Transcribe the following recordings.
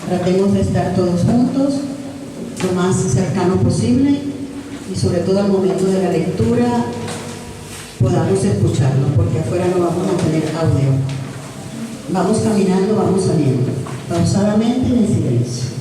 Tratemos de estar todos juntos, lo más cercano posible y sobre todo al momento de la lectura podamos escucharlo, porque afuera no vamos a tener audio. Vamos caminando, vamos saliendo, pausadamente y en silencio.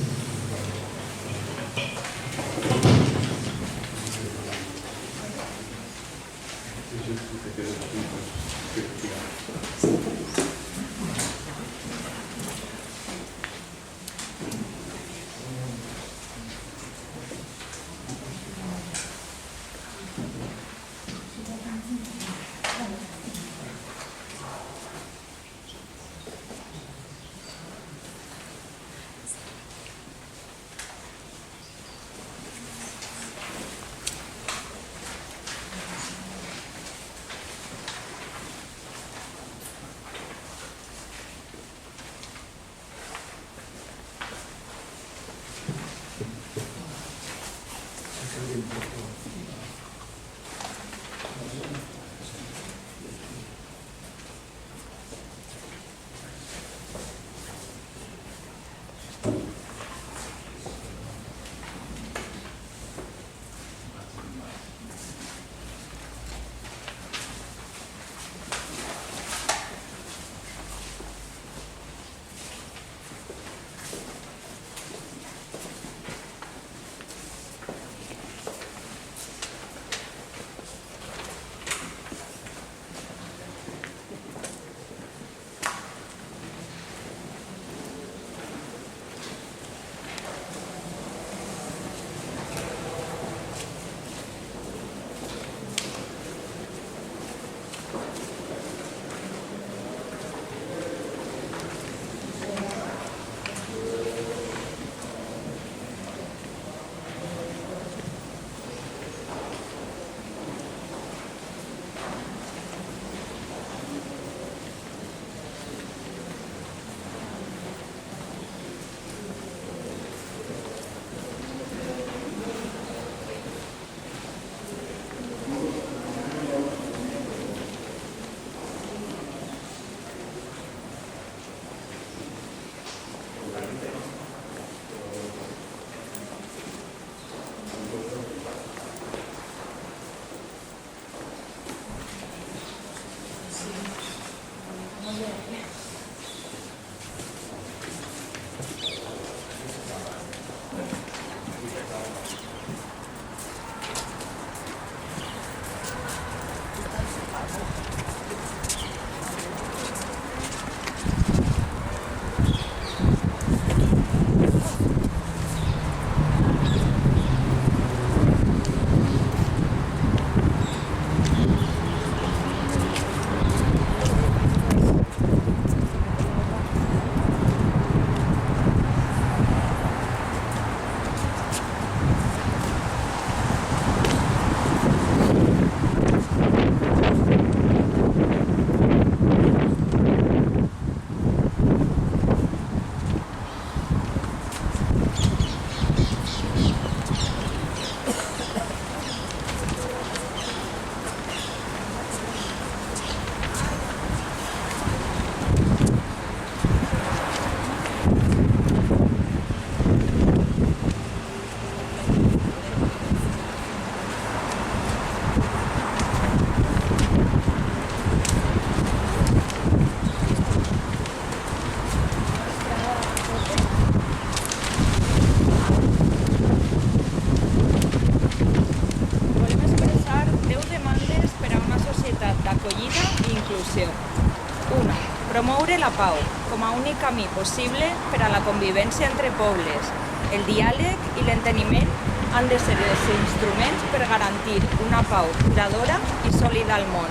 Promoure la pau com a únic camí possible per a la convivència entre pobles. El diàleg i l'enteniment han de ser els instruments per garantir una pau duradora i sòlida al món.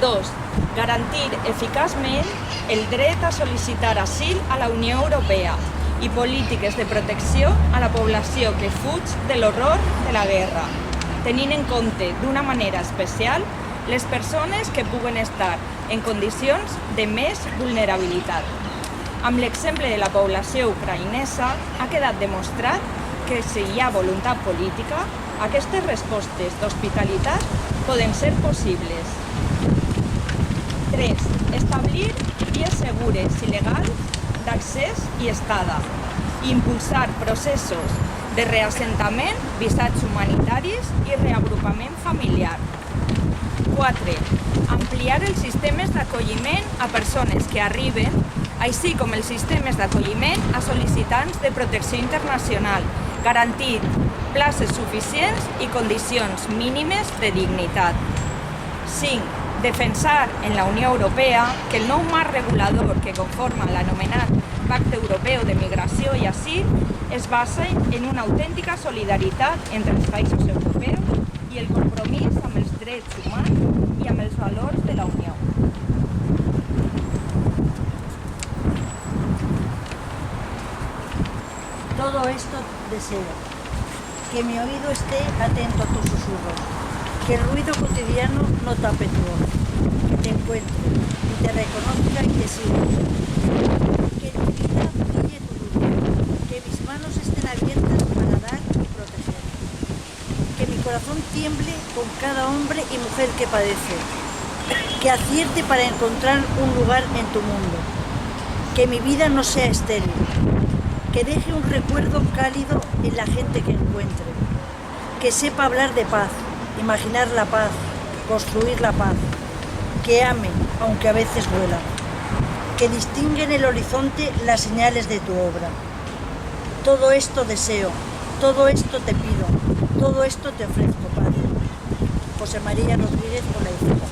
2. Garantir eficaçment el dret a sol·licitar asil a la Unió Europea i polítiques de protecció a la població que fuig de l'horror de la guerra, tenint en compte d'una manera especial les persones que puguen estar en condicions de més vulnerabilitat. Amb l'exemple de la població ucraïnesa ha quedat demostrat que si hi ha voluntat política, aquestes respostes d'hospitalitat poden ser possibles. 3. Establir vies segures i legals procés i estada, i impulsar processos de reassentament, visats humanitaris i reagrupament familiar. 4. Ampliar els sistemes d'acolliment a persones que arriben, així com els sistemes d'acolliment a sol·licitants de protecció internacional, garantint places suficients i condicions mínimes de dignitat. 5. Defensar en la Unió Europea que el nou marc regulador que conforma l'anomenat Pacte Europeu de Migració i Asil es basa en una autèntica solidaritat entre els països europeus i el compromís amb els drets humans i amb els valors de la Unió. Todo esto deseo, que mi oído esté atento a tus susurros, que el ruido cotidiano no tape tu voz, que te encuentre y te reconozca y te siga, que en mi vida brille tu luz, que mis manos estén abiertas para dar y proteger, que mi corazón tiemble con cada hombre y mujer que padece, que acierte para encontrar un lugar en tu mundo, que mi vida no sea estéril, que deje un recuerdo cálido en la gente que encuentre, que sepa hablar de paz, imaginar la paz, construir la paz, que ame, aunque a veces duela, que distingue en el horizonte las señales de tu obra. Todo esto deseo, todo esto te pido, todo esto te ofrezco, Padre. José María Rodríguez, Olaizola.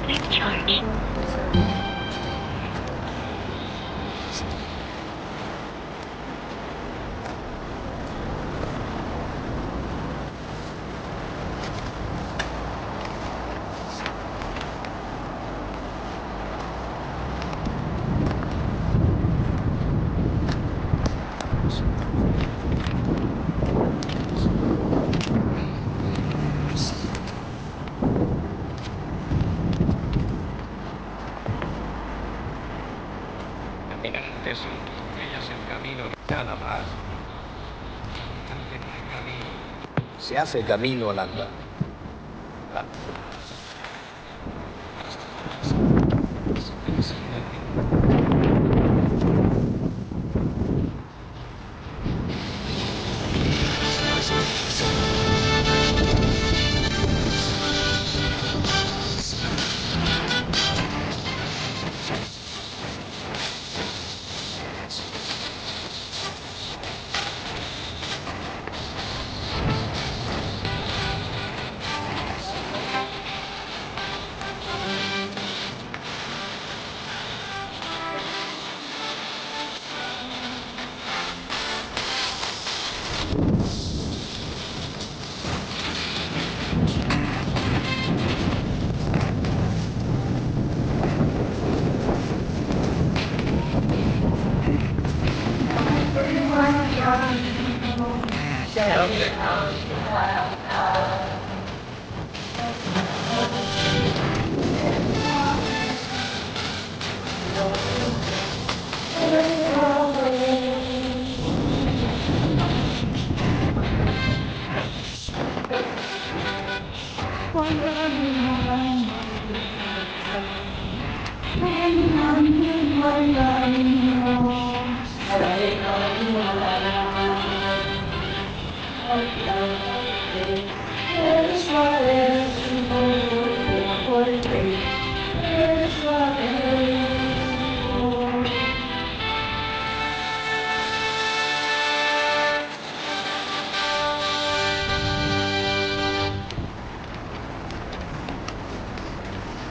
Let's charge. Caminantes, ellas el camino, nada más. Se hace camino al andar.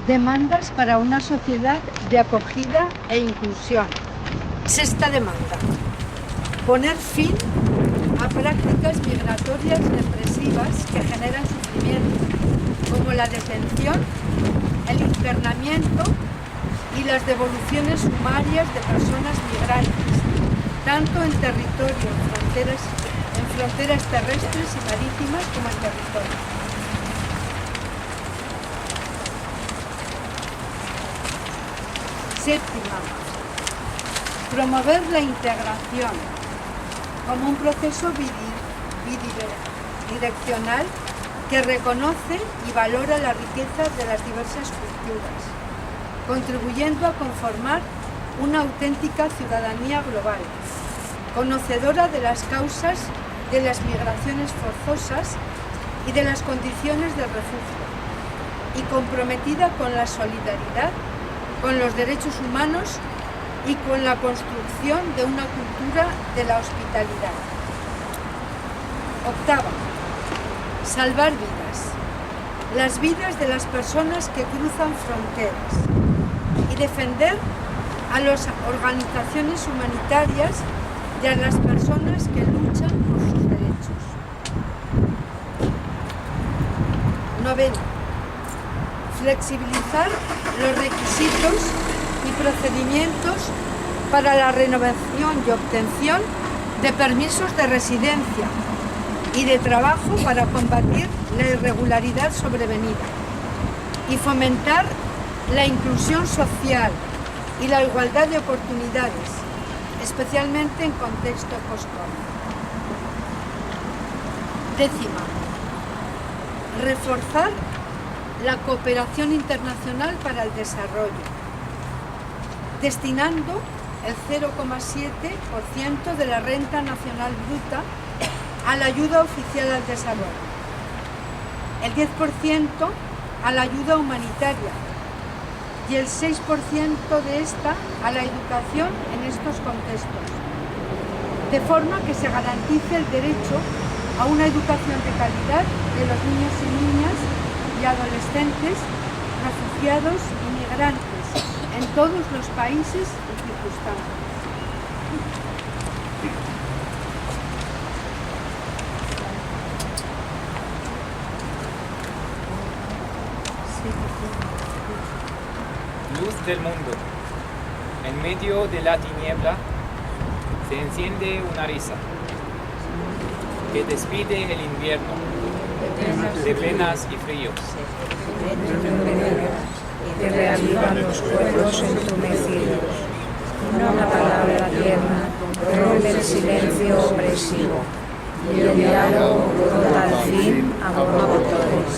Demandas para una sociedad de acogida e inclusión. Sexta demanda. Poner fin a prácticas migratorias represivas que generan sufrimiento, como la detención, el internamiento y las devoluciones sumarias de personas migrantes, tanto en territorio, en fronteras terrestres y marítimas como en territorio. Séptima, promover la integración como un proceso bidireccional que reconoce y valora la riqueza de las diversas culturas, contribuyendo a conformar una auténtica ciudadanía global, conocedora de las causas de las migraciones forzosas y de las condiciones del refugio, y comprometida con la solidaridad, con los derechos humanos y con la construcción de una cultura de la hospitalidad. Octava, salvar vidas, las vidas de las personas que cruzan fronteras y defender a las organizaciones humanitarias y a las personas que luchan por sus derechos. Novena, flexibilizar los requisitos y procedimientos para la renovación y obtención de permisos de residencia y de trabajo para combatir la irregularidad sobrevenida y fomentar la inclusión social y la igualdad de oportunidades, especialmente en contexto post-COVID. Décima, reforzar la cooperación internacional para el desarrollo, destinando el 0,7% de la renta nacional bruta a la ayuda oficial al desarrollo, el 10% a la ayuda humanitaria y el 6% de esta a la educación en estos contextos, de forma que se garantice el derecho a una educación de calidad de los niños y niñas y adolescentes, refugiados y migrantes en todos los países y circunstancias. Luz del mundo. En medio de la tiniebla se enciende una risa que despide el invierno de penas y fríos. Que reavivan los pueblos entumecidos. Una palabra tierna rompe el silencio opresivo y el diálogo brota al fin a borbotones.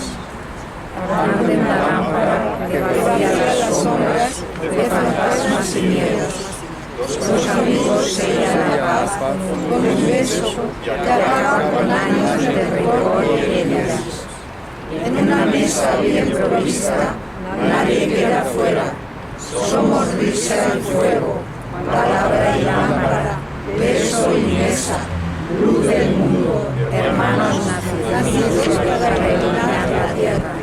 Arden la lámpara que vacía las sombras de fantasmas y miedos. Los amigos sellan la paz con un beso que acaba con años de rencor y heridas. En una mesa bien provista, nadie queda fuera. Somos risa y fuego, palabra y lámpara, beso y mesa, luz del mundo, hermanos nacidos para reinar la tierra.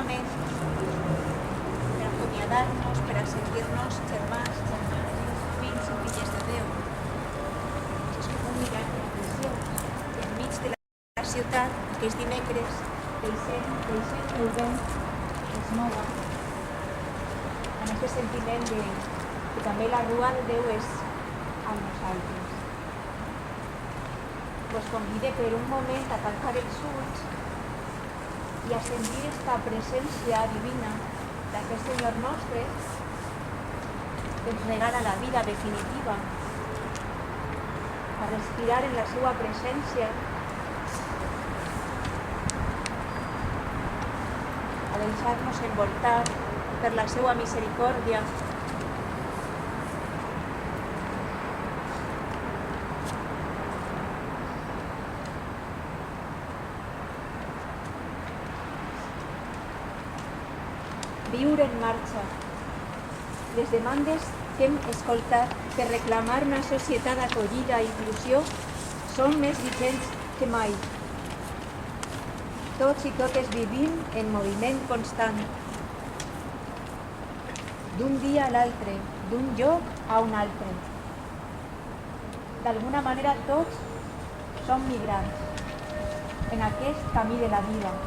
solament per acomiadar-nos, per a sentir-nos germans, germanes, fills i filles de Déu. És com un miracle preciós. I enmig de la ciutat, que és dimecres, deixem que el vent es mova amb aquest sentiment de que també la rua de Déu és amb nosaltres. Vos convide per un moment a tancar els ulls i a sentir aquesta presència divina d'aquest Senyor nostre que ens regala la vida definitiva, a respirar en la seva presència, a deixar-nos envoltar per la seva misericòrdia. Viure en marxa. Les demandes que hem escoltat per reclamar una societat d'acollida i inclusió són més vigents que mai. Tots i totes vivim en moviment constant. D'un dia a l'altre, d'un lloc a un altre. D'alguna manera tots som migrants en aquest camí de la vida.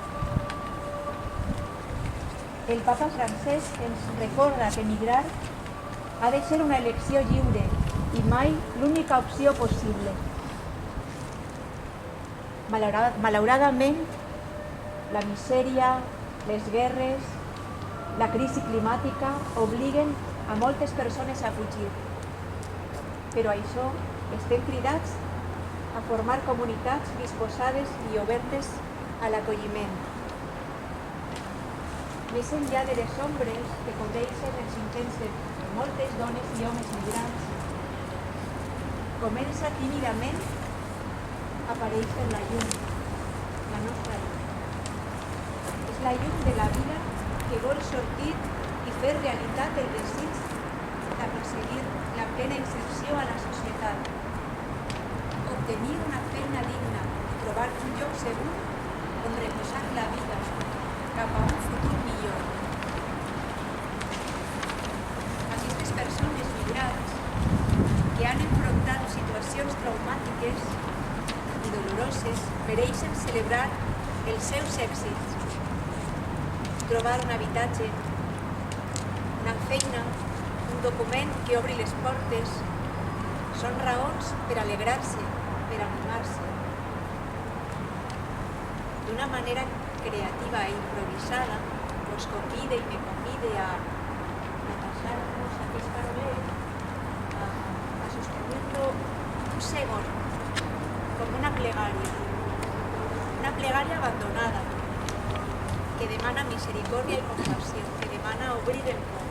El papa Francesc ens recorda que migrar ha de ser una elecció lliure i mai l'única opció possible. Malauradament, la misèria, les guerres, la crisi climàtica obliguen a moltes persones a fugir. Però això estem cridats a formar comunitats disposades i obertes a l'acolliment. Més enllà de les ombres que cobreixen els intents de moltes dones i homes migrants, comença tímidament a aparèixer la llum, la nostra llum. És la llum de la vida que vol sortir i fer realitat el desig d'aconseguir la plena inserció a la societat, obtenir una feina digna i trobar un lloc segur on reposar la vida cap a un futur millor. Aquestes persones migrants que han enfrontat situacions traumàtiques i doloroses mereixen celebrar els seus èxits. Trobar un habitatge, una feina, un document que obri les portes, són raons per alegrar-se, per animar-se. D'una manera creativa e improvisada, us convide i me convide a passar-nos aquest parolet, a sostenir-lo un segon, com una plegària abandonada, que demana misericòrdia i compassió, que demana obrir el cor.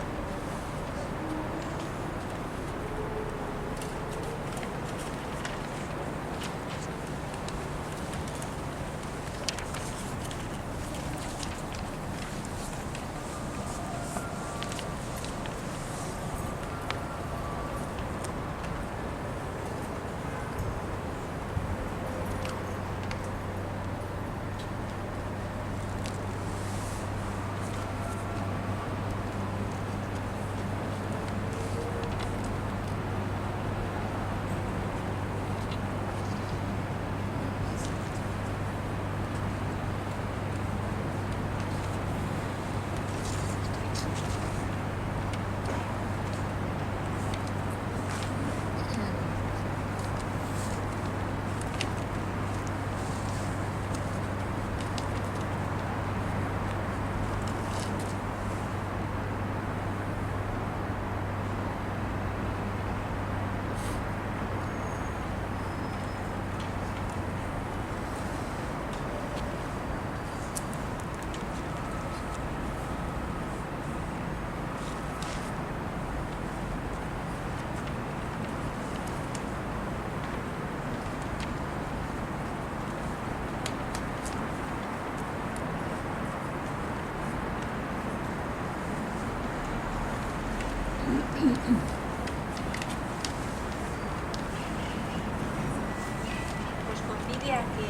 Us convide a que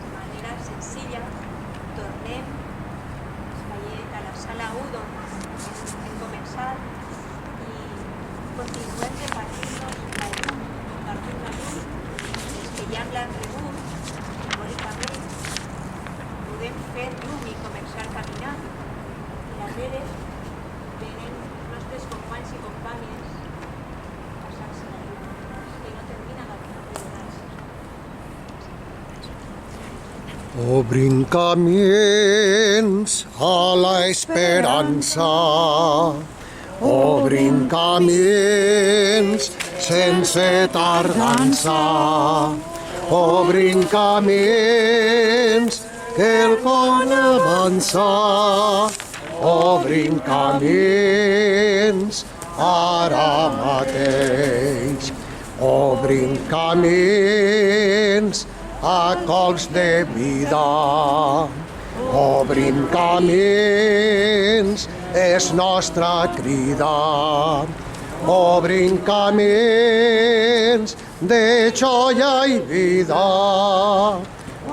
de manera senzilla tornem als veients fer llum i començar a caminar. I darrere venen nostres companys i companyes passant-se la llum, que no termina d'adornar-se. Obrin camins a la esperança, obrin camins sense tardança, obrin camins que el con avança, obrin camins ara mateix, obrin camins a cols de vida, obrin camins és nostra crida, obrin camins de joia i vida,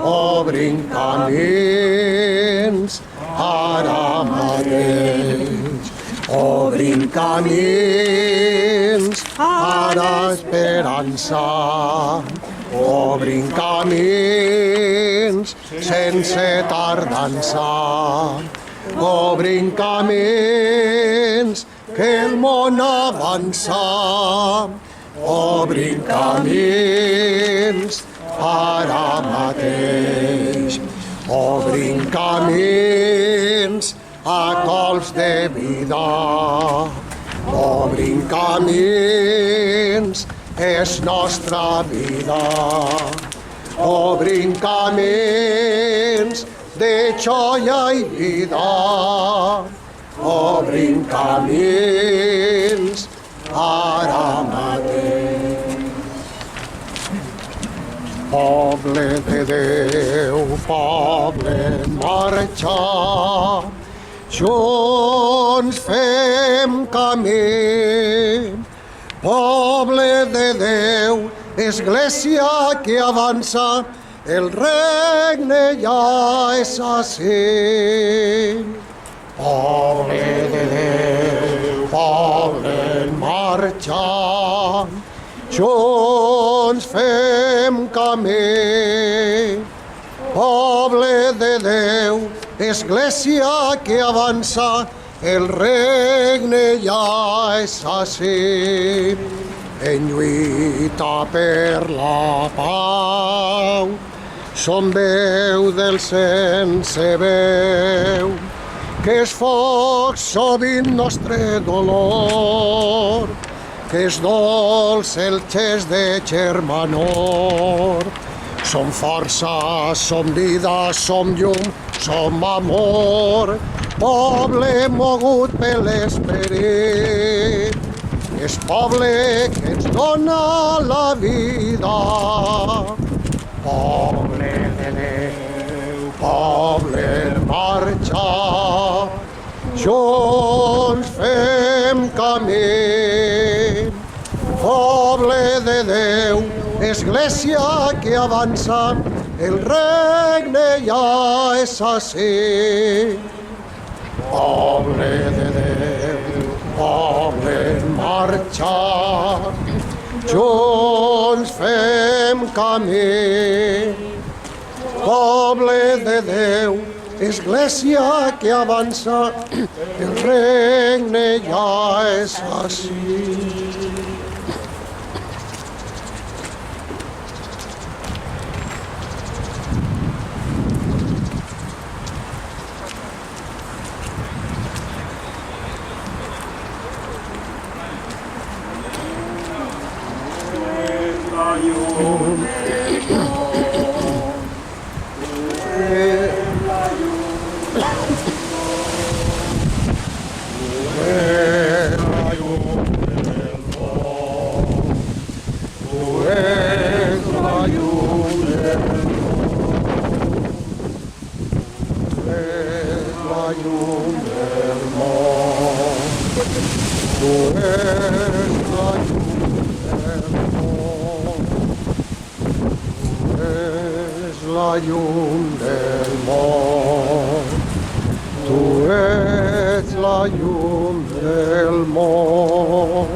obrin camins ara mateix, obrin camins ara esperança, obrin camins sense tardança, obrin camins que el món avança, obrin camins ara mateix, obrin camins a cols de vida, obrin camins és nostra vida, obrin camins de joia i vida, obrin camins ara mateix. Poble de Déu, poble marxa, junts fem camí. Poble de Déu, església que avança, el regne ja és ací. Poble de Déu, poble en marxa, junts fem camí. Poble de Déu, església que avança, el regne ja és ací. En lluita per la pau, som veu del sense veu, que és foc sovint nostre dolor, que és dolç el gest de germanor. Som força, som vida, som llum, som amor, poble mogut per l'esperit, és poble que ens dona la vida. Poble de Déu, poble en marxa, junts fem camí. Poble de Déu, església que avança, el regne ja és ací. Poble de Déu, poble en marxa, junts fem camí. Poble de Déu, església que avança, el regne ja és ací. La llum del món, tu ets la llum del món.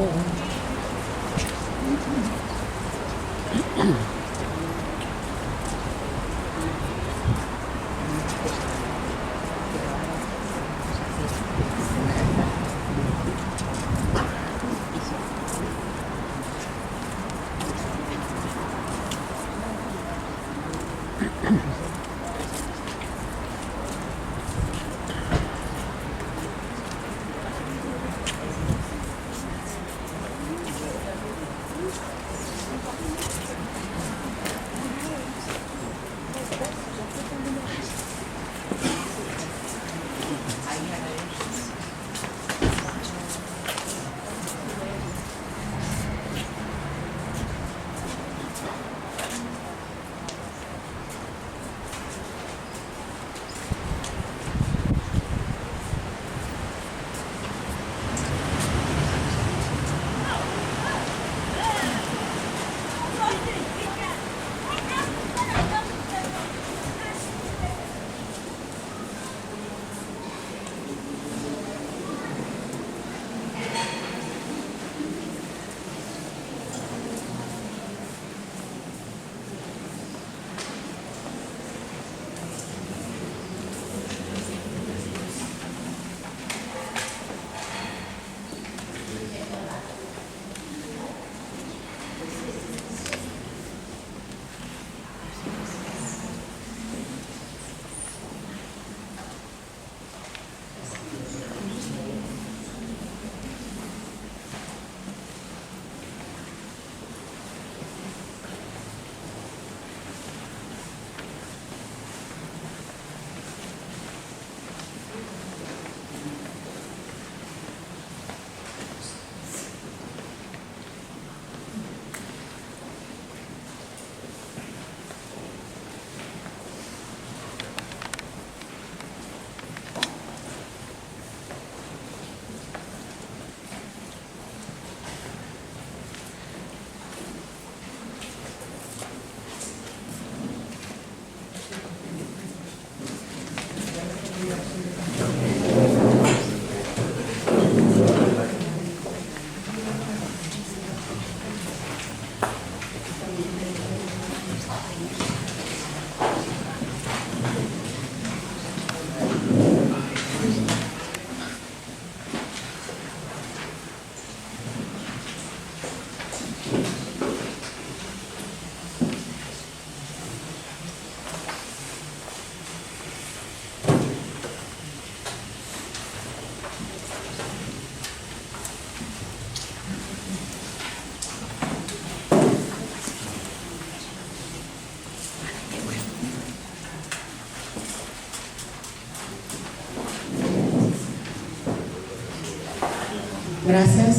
Gracias.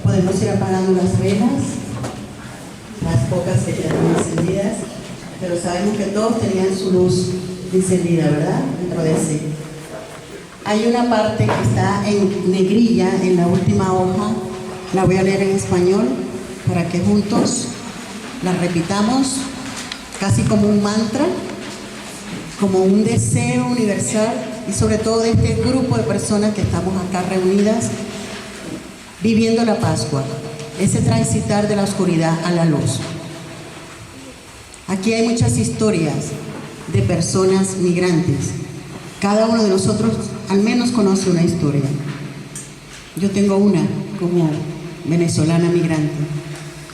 Podemos ir apagando las velas, las pocas que quedan encendidas, pero sabemos que todos tenían su luz encendida, ¿verdad? Dentro de sí. Hay una parte que está en negrilla en la última hoja, la voy a leer en español para que juntos la repitamos casi como un mantra, como un deseo universal y sobre todo de este grupo de personas que estamos acá reunidas viviendo la Pascua, ese transitar de la oscuridad a la luz. Aquí hay muchas historias de personas migrantes. Cada uno de nosotros al menos conoce una historia. Yo tengo una como venezolana migrante,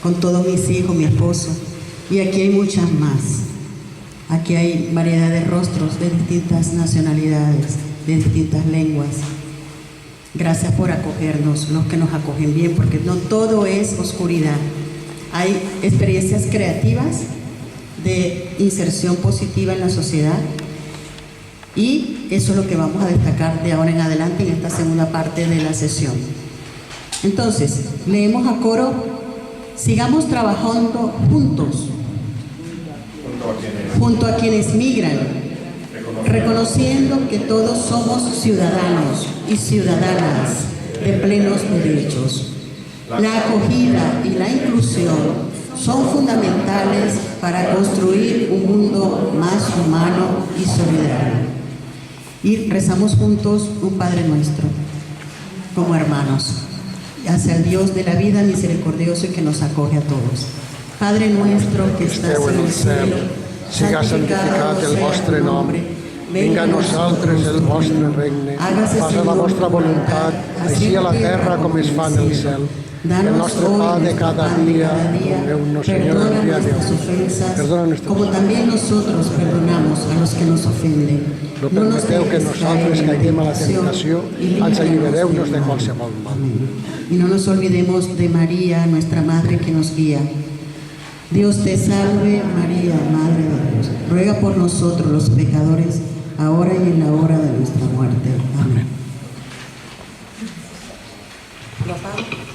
con todos mis hijos, mi esposo, y aquí hay muchas más. Aquí hay variedad de rostros de distintas nacionalidades, de distintas lenguas. Gracias por acogernos, los que nos acogen bien, porque no todo es oscuridad. Hay experiencias creativas de inserción positiva en la sociedad y eso es lo que vamos a destacar de ahora en adelante en esta segunda parte de la sesión. Entonces, leemos a coro: sigamos trabajando juntos, junto a quienes migran, reconociendo que todos somos ciudadanos y ciudadanas de plenos derechos. La acogida y la inclusión son fundamentales para construir un mundo más humano y solidario. Y rezamos juntos un Padre Nuestro, como hermanos, hacia el Dios de la vida misericordioso y que nos acoge a todos. Padre nuestro que estàs en el cielo, siga santificat el vostre nom. Vinga a nosaltres el vostre regne. Faça la vostra voluntat, així a la terra com es fa en el cel. El nostre pa de cada día, doneu-nos, Señor, el día de hoy. Perdona nuestras como también nosotros perdonamos a los que nos ofenden. No permeteu que nosaltres caiguem a la tentació, ens allibereu-nos de qualsevol mal. Y no nos olvidemos de María, nuestra Madre que nos guía. Dios te salve, María, Madre de Dios. Ruega por nosotros los pecadores, ahora y en la hora de nuestra muerte. Amén. ¿Lo apago?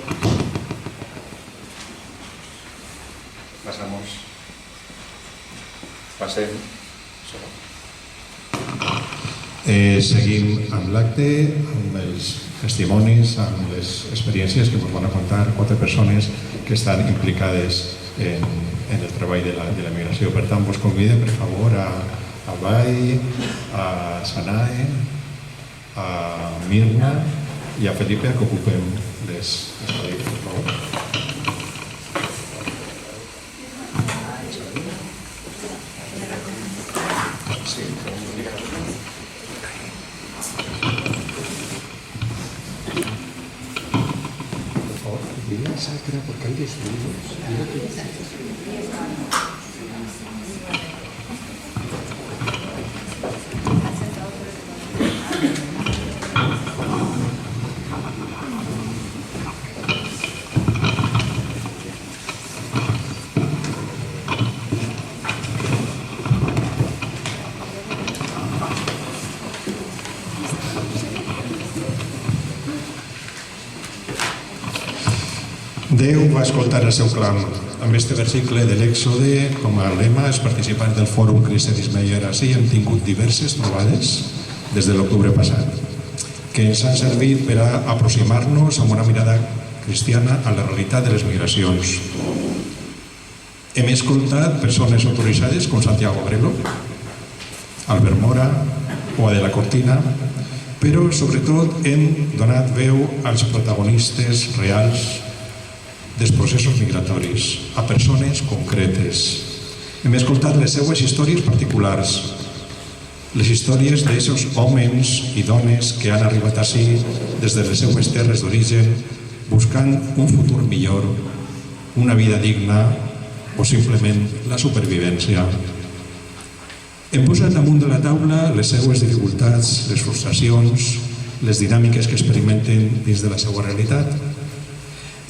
Passem. Seguim amb l'acte, amb els testimonis, amb les experiències que ens van a contar 4 persones que estan implicades en el treball de la migració. Per tant, vos convido, per favor, a Bai, a Sanae, a Mirna i a Felipe a que ocupem les cadires, per favor. Sacra, porque hay destruidos. Déu va escoltar el seu clam. Amb este versicle de l'Èxode, com a lema, els participants del Fòrum Cristianisme i Arací hem tingut diverses trobades des de l'octubre passat, que ens han servit per a aproximar-nos amb una mirada cristiana a la realitat de les migracions. Hem escoltat persones autoritzades com Santiago Grelo, Albert Mora o a de la Cortina, però sobretot hem donat veu als protagonistes reals dels processos migratoris, a persones concretes. Hem escoltat les seues històries particulars, les històries d'aquests homes i dones que han arribat ací des de les seues terres d'origen buscant un futur millor, una vida digna o simplement la supervivència. Hem posat damunt de la taula les seues dificultats, les frustracions, les dinàmiques que experimenten dins de la seva realitat.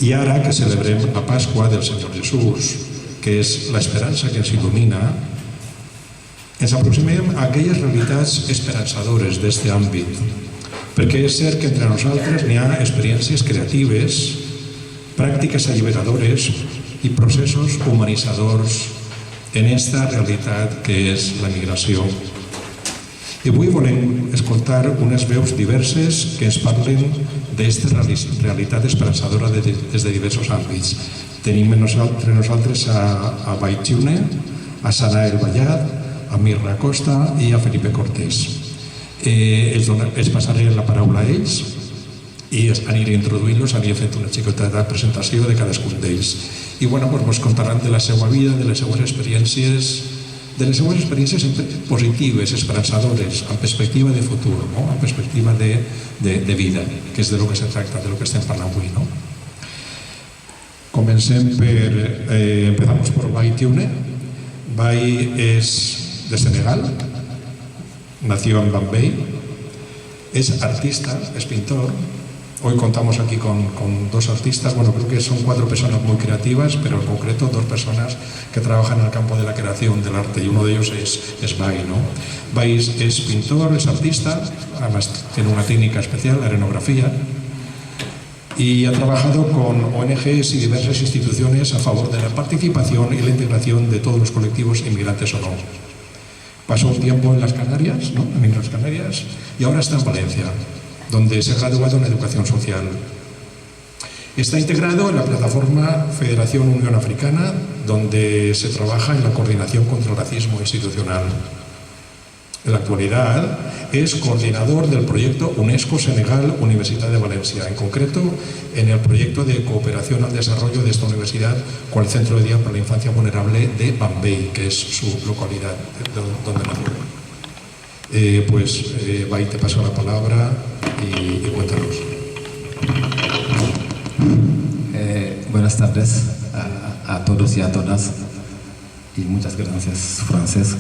I ara que celebrem la Pasqua del Senyor Jesús, que és l'esperança que ens il·lumina, ens aproximem a aquelles realitats esperançadores d'aquest àmbit, perquè és cert que entre nosaltres n'hi ha experiències creatives, pràctiques alliberadores i processos humanitzadors en aquesta realitat que és la migració. I avui volem escoltar unes veus diverses que ens parlen d'aquesta realitat esperançadora des de diversos àmbits. Tenim entre nosaltres a Baitiune, a Sara El Vallat, a Mirra Costa i a Felipe Cortés. Els passaré la paraula a ells i aniré introduint-los, aniré fent una xicoteta presentació de cadascun d'ells. I ens contaran de la seva vida, de les seues experiències positives, esperançadores, amb perspectiva de futur, amb perspectiva de vida, que és de lo que se tracta, de lo que estem parlant avui. Empezamos por Baitiune. Bai es de Senegal, nació en Bambey, es artista, es pintor. Hoy contamos aquí con dos artistas, creo que son 4 personas muy creativas, pero en concreto 2 personas que trabajan en el campo de la creación del arte, y uno de ellos es Bai, ¿no? Bai es pintor, es artista, además tiene una técnica especial, la arenografía, y ha trabajado con ONGs y diversas instituciones a favor de la participación y la integración de todos los colectivos inmigrantes o no. Pasó un tiempo en las Canarias, en Islas Canarias, y ahora está en Valencia, donde se ha graduado en Educación Social. Está integrado en la plataforma Federación Unión Africana, donde se trabaja en la coordinación contra el racismo institucional. En la actualidad es coordinador del proyecto UNESCO Senegal Universidad de Valencia, en concreto en el proyecto de cooperación al desarrollo de esta universidad con el Centro de Día para la Infancia Vulnerable de Bambey, que es su localidad donde nació. Bai, te paso la palabra y cuéntanos. Buenas tardes a todos y a todas, y muchas gracias, Francesc,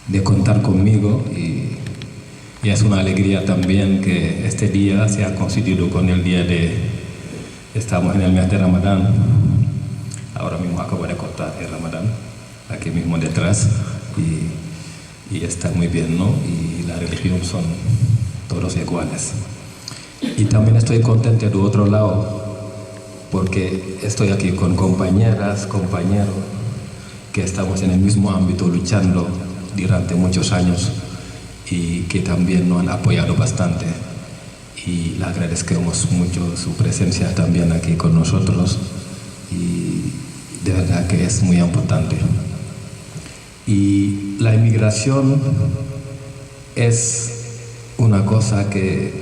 de contar conmigo, y es una alegría también que este día se ha coincidido con el día estamos en el mes de Ramadán. Ahora mismo acabo de cortar el Ramadán, aquí mismo detrás, y está muy bien, ¿no? Y la religión son todos iguales. Y también estoy contento de otro lado, porque estoy aquí con compañeras, compañeros, que estamos en el mismo ámbito luchando durante muchos años y que también nos han apoyado bastante. Y le agradecemos mucho su presencia también aquí con nosotros, y de verdad que es muy importante. Y la inmigración es una cosa que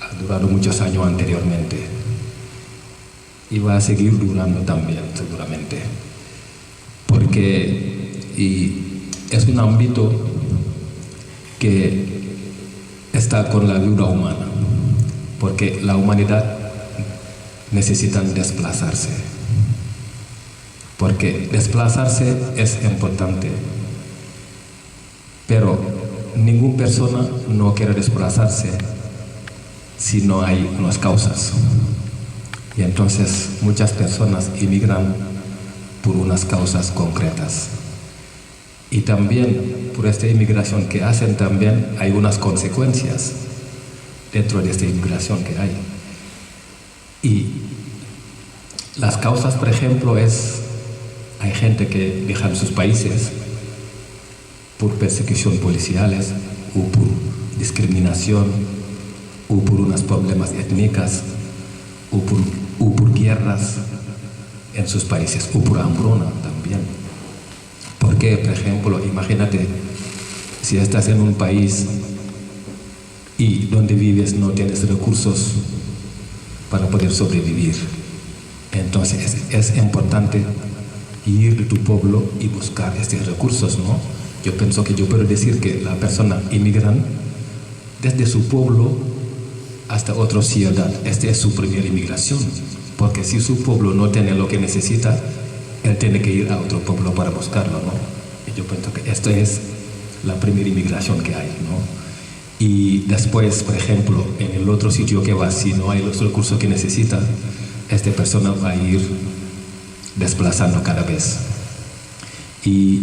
ha durado muchos años anteriormente y va a seguir durando también, seguramente, porque es un ámbito que está con la vida humana, porque la humanidad necesita desplazarse, porque desplazarse es importante, pero ninguna persona no quiere desplazarse si no hay unas causas. Y entonces muchas personas inmigran por unas causas concretas. Y también por esta inmigración que hacen también hay unas consecuencias dentro de esta inmigración que hay. Y las causas, por ejemplo, hay gente que dejan sus países por persecución policiales o por discriminación o por unos problemas étnicos o por guerras en sus países o por hambruna también. Porque, por ejemplo, imagínate si estás en un país y donde vives no tienes recursos para poder sobrevivir, entonces es importante ir de tu pueblo y buscar estos recursos, ¿no? Yo pienso que yo puedo decir que la persona inmigran desde su pueblo hasta otra ciudad. Esta es su primera inmigración, porque si su pueblo no tiene lo que necesita, él tiene que ir a otro pueblo para buscarlo, ¿no? Y yo pienso que esto es la primera inmigración que hay, ¿no? Y después, por ejemplo, en el otro sitio que va, si no hay los recursos que necesita, esta persona va a ir desplazando cada vez. Y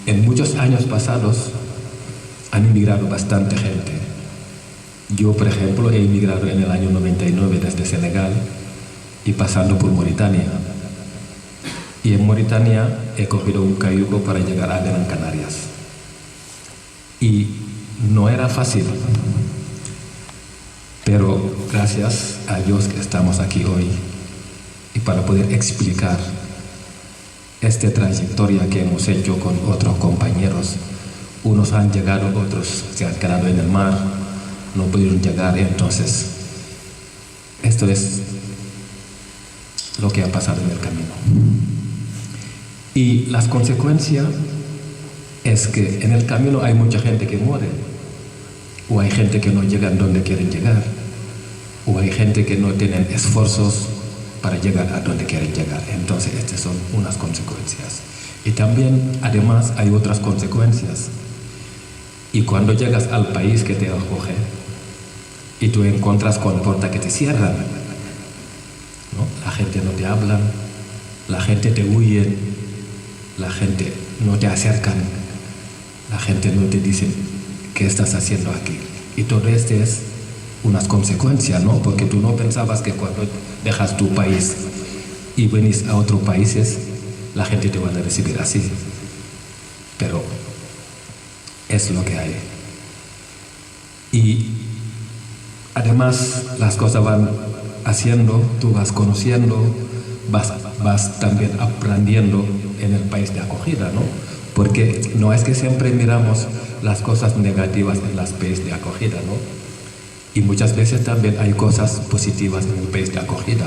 en muchos años pasados han inmigrado bastante gente. Yo, por ejemplo, he inmigrado en el año 99 desde Senegal y pasando por Mauritania. Y en Mauritania he cogido un cayuco para llegar a Gran Canarias. Y no era fácil, pero gracias a Dios que estamos aquí hoy y para poder explicar esta trayectoria que hemos hecho con otros compañeros. Unos han llegado, otros se han quedado en el mar, no pudieron llegar, entonces esto es lo que ha pasado en el camino. Y las consecuencias es que en el camino hay mucha gente que muere, o hay gente que no llega donde quieren llegar, o hay gente que no tienen esfuerzos para llegar a donde quieren llegar. Entonces estas son unas consecuencias. Y también, además, hay otras consecuencias. Y cuando llegas al país que te acoge y tú encuentras con puertas que te cierran, ¿no? La gente no te habla, la gente te huye, la gente no te acercan, la gente no te dice qué estás haciendo aquí. Y todo esto es unas consecuencias, ¿no? Porque tú no pensabas que cuando dejas tu país y venís a otros países, la gente te va a recibir así. Pero es lo que hay. Y además las cosas van haciendo, tú vas conociendo, vas también aprendiendo en el país de acogida, ¿no? Porque no es que siempre miramos las cosas negativas en los países de acogida, ¿no? Y muchas veces también hay cosas positivas en el país de acogida,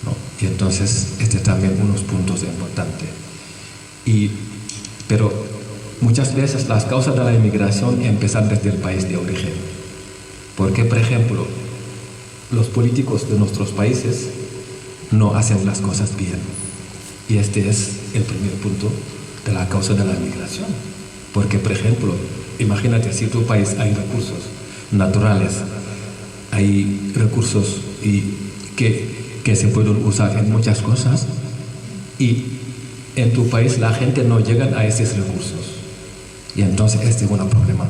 ¿no? Y entonces también unos puntos importantes. Pero muchas veces las causas de la inmigración empiezan desde el país de origen. Porque, por ejemplo, los políticos de nuestros países no hacen las cosas bien. Y este es el primer punto de la causa de la inmigración. Porque, por ejemplo, imagínate, si en tu país hay recursos naturales, hay recursos que se pueden usar en muchas cosas, y en tu país la gente no llega a esos recursos. Y entonces este es un problema.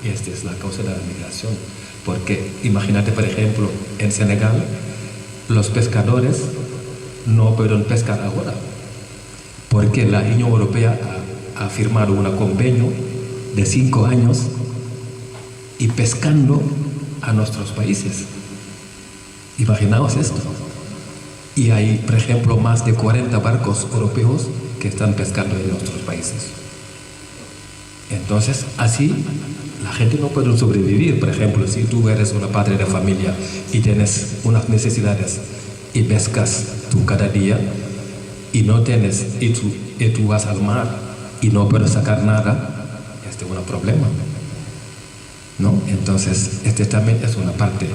Y esta es la causa de la migración. Porque imagínate, por ejemplo, en Senegal, los pescadores no pueden pescar ahora. Porque la Unión Europea ha firmado un convenio de 5 años y pescando a nuestros países. Imaginaos esto. Y hay, por ejemplo, más de 40 barcos europeos que están pescando en nuestros países. Entonces, así la gente no puede sobrevivir. Por ejemplo, si tú eres una padre de familia y tienes unas necesidades y pescas tú cada día y no tienes, y tú vas al mar y no puedes sacar nada, este es un problema, ¿no? Entonces, este también es una parte.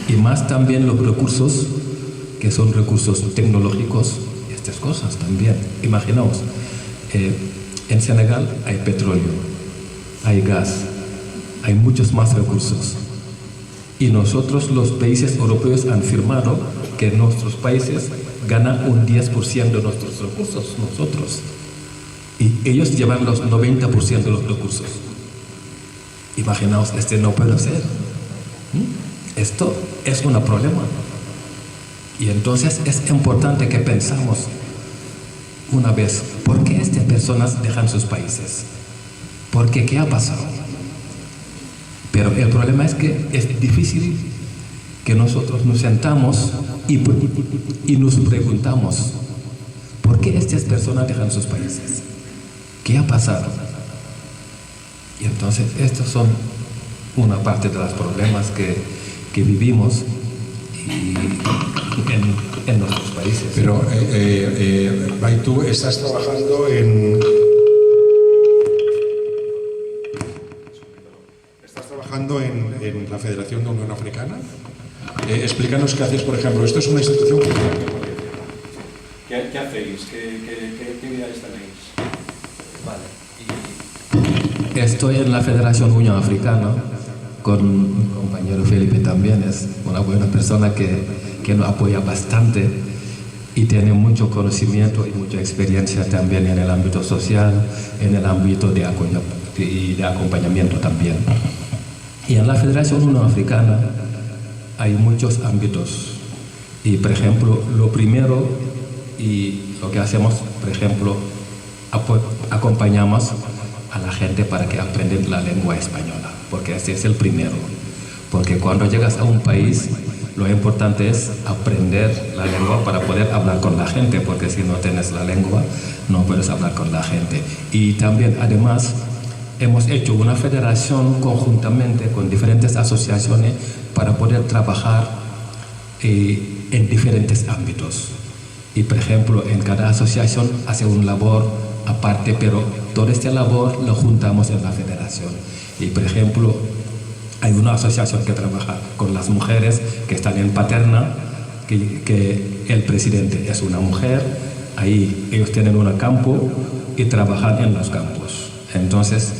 Y más también los recursos, que son recursos tecnológicos, estas cosas también. Imaginaos, en Senegal hay petróleo, hay gas, hay muchos más recursos. Y nosotros, los países europeos, han firmado que nuestros países ganan un 10% de nuestros recursos, nosotros. Y ellos llevan los 90% de los recursos. Imaginaos, no puede ser. Esto es un problema. Y entonces es importante que pensamos una vez, ¿por qué estas personas dejan sus países? ¿Por qué? ¿Qué ha pasado? Pero el problema es que es difícil que nosotros nos sentamos y nos preguntamos, ¿por qué estas personas dejan sus países? ¿Qué ha pasado? Y entonces estos son una parte de los problemas que vivimos en nuestros países. Pero, Bay, tú estás trabajando en la Federación de Unión Africana. Explícanos qué hacéis, por ejemplo. Esto es una institución que... ¿Qué hacéis? ¿Qué actividades tenéis? Vale. Estoy en la Federación Unión Africana con mi compañero Felipe también. Es una buena persona que nos apoya bastante y tiene mucho conocimiento y mucha experiencia también en el ámbito social, en el ámbito de acompañamiento también. Y en la Federación Unión Africana hay muchos ámbitos. Y, por ejemplo, lo primero y lo que hacemos, por ejemplo, acompañamos a la gente para que aprendan la lengua española, porque ese es el primero. Porque cuando llegas a un país, lo importante es aprender la lengua para poder hablar con la gente, porque si no tienes la lengua, no puedes hablar con la gente. Y también, además, hemos hecho una federación conjuntamente con diferentes asociaciones para poder trabajar en diferentes ámbitos. Y, por ejemplo, en cada asociación hace una labor aparte, pero toda esta labor lo juntamos en la federación. Y, por ejemplo, hay una asociación que trabaja con las mujeres que están en Paterna, que el presidente es una mujer. Ahí ellos tienen un campo y trabajan en los campos. Entonces,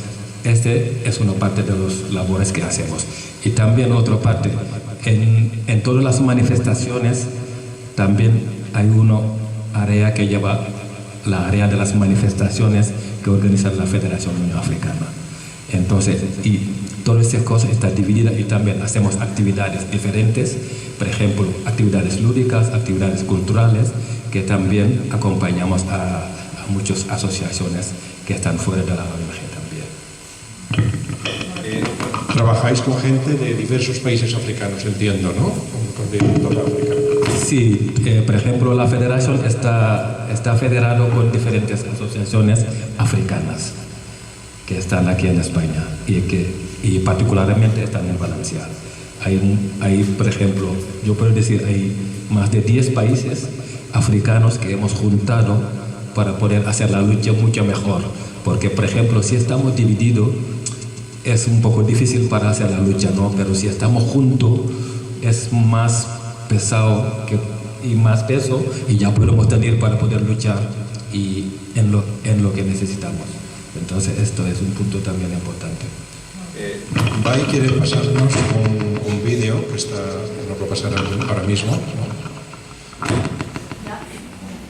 este es una parte de las labores que hacemos. Y también otra parte, en todas las manifestaciones también hay una área que lleva la área de las manifestaciones que organiza la Federación Unión Africana. Entonces, y todas estas cosas están divididas y también hacemos actividades diferentes, por ejemplo, actividades lúdicas, actividades culturales, que también acompañamos a muchas asociaciones que están fuera de la ONG también. Trabajáis con gente de diversos países africanos, entiendo, ¿no? Con toda África. Sí, por ejemplo, la federación está federado con diferentes asociaciones africanas que están aquí en España y particularmente están en Valencia. Hay, por ejemplo, yo puedo decir, hay más de 10 países africanos que hemos juntado para poder hacer la lucha mucho mejor. Porque, por ejemplo, si estamos divididos, es un poco difícil para hacer la lucha, ¿no? Pero si estamos juntos, es más pesado y más peso, y ya podemos tener para poder luchar y en lo que necesitamos. Entonces, esto es un punto también importante. Bay quiere pasarnos un vídeo que nos va a pasar ahora mismo.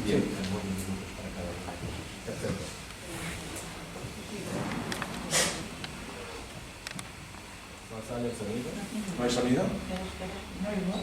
Bien. ¿No hay sonido? No hay voz.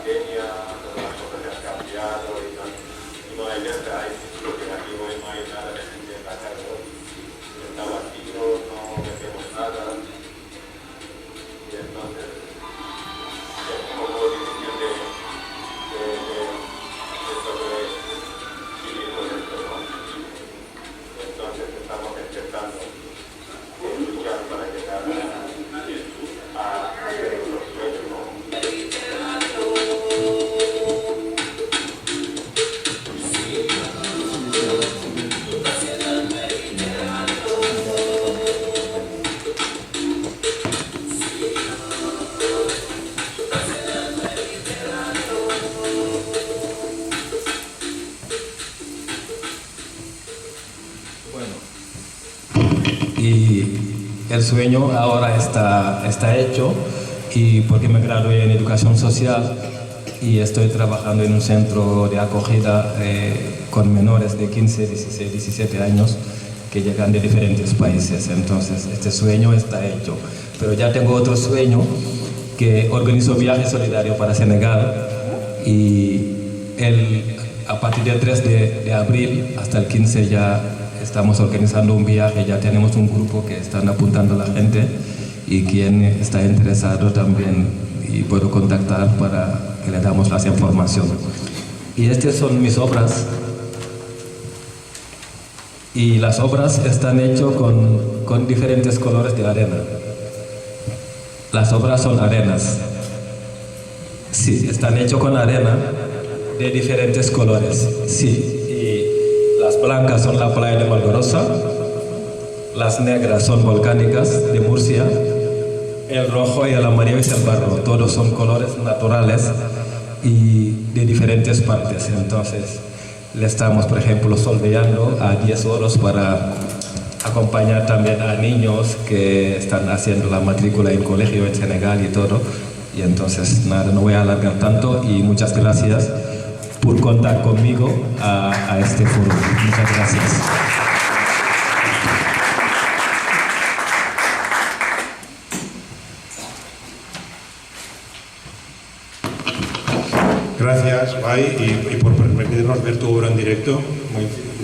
pandemia, todas las cosas que han cambiado y tal. Y no hay nada, lo que aquí hoy no hay nada de gente en la casa hoy. Está vacío, no metemos nada. Y entonces es un poco difícil de vivir con esto, ¿no? Entonces estamos intentando luchar para llegar a hacer unos sueños, ¿no? Y el sueño ahora está hecho, y porque me gradué en educación social y estoy trabajando en un centro de acogida con menores de 15, 16, 17 años que llegan de diferentes países. Entonces este sueño está hecho, pero ya tengo otro sueño, que organizo viaje solidario para Senegal, y a partir del 3 de abril hasta el 15 ya estamos organizando un viaje. Ya tenemos un grupo que están apuntando a la gente, y quien está interesado también y puedo contactar para que le damos las informaciones. Y estas son mis obras, y las obras están hechas con diferentes colores de arena. Las obras son arenas, sí, están hechas con arena de diferentes colores, sí. Las blancas son la playa de Malgorosa, las negras son volcánicas de Murcia, el rojo y el amarillo es el barro. Todos son colores naturales y de diferentes partes. Entonces le estamos, por ejemplo, soldeando a 10 euros para acompañar también a niños que están haciendo la matrícula en colegio en Senegal y todo. Y entonces nada, no voy a alargar tanto, y muchas gracias por contar conmigo a este foro. Muchas gracias. Gracias, Bai, y por permitirnos ver tu obra en directo,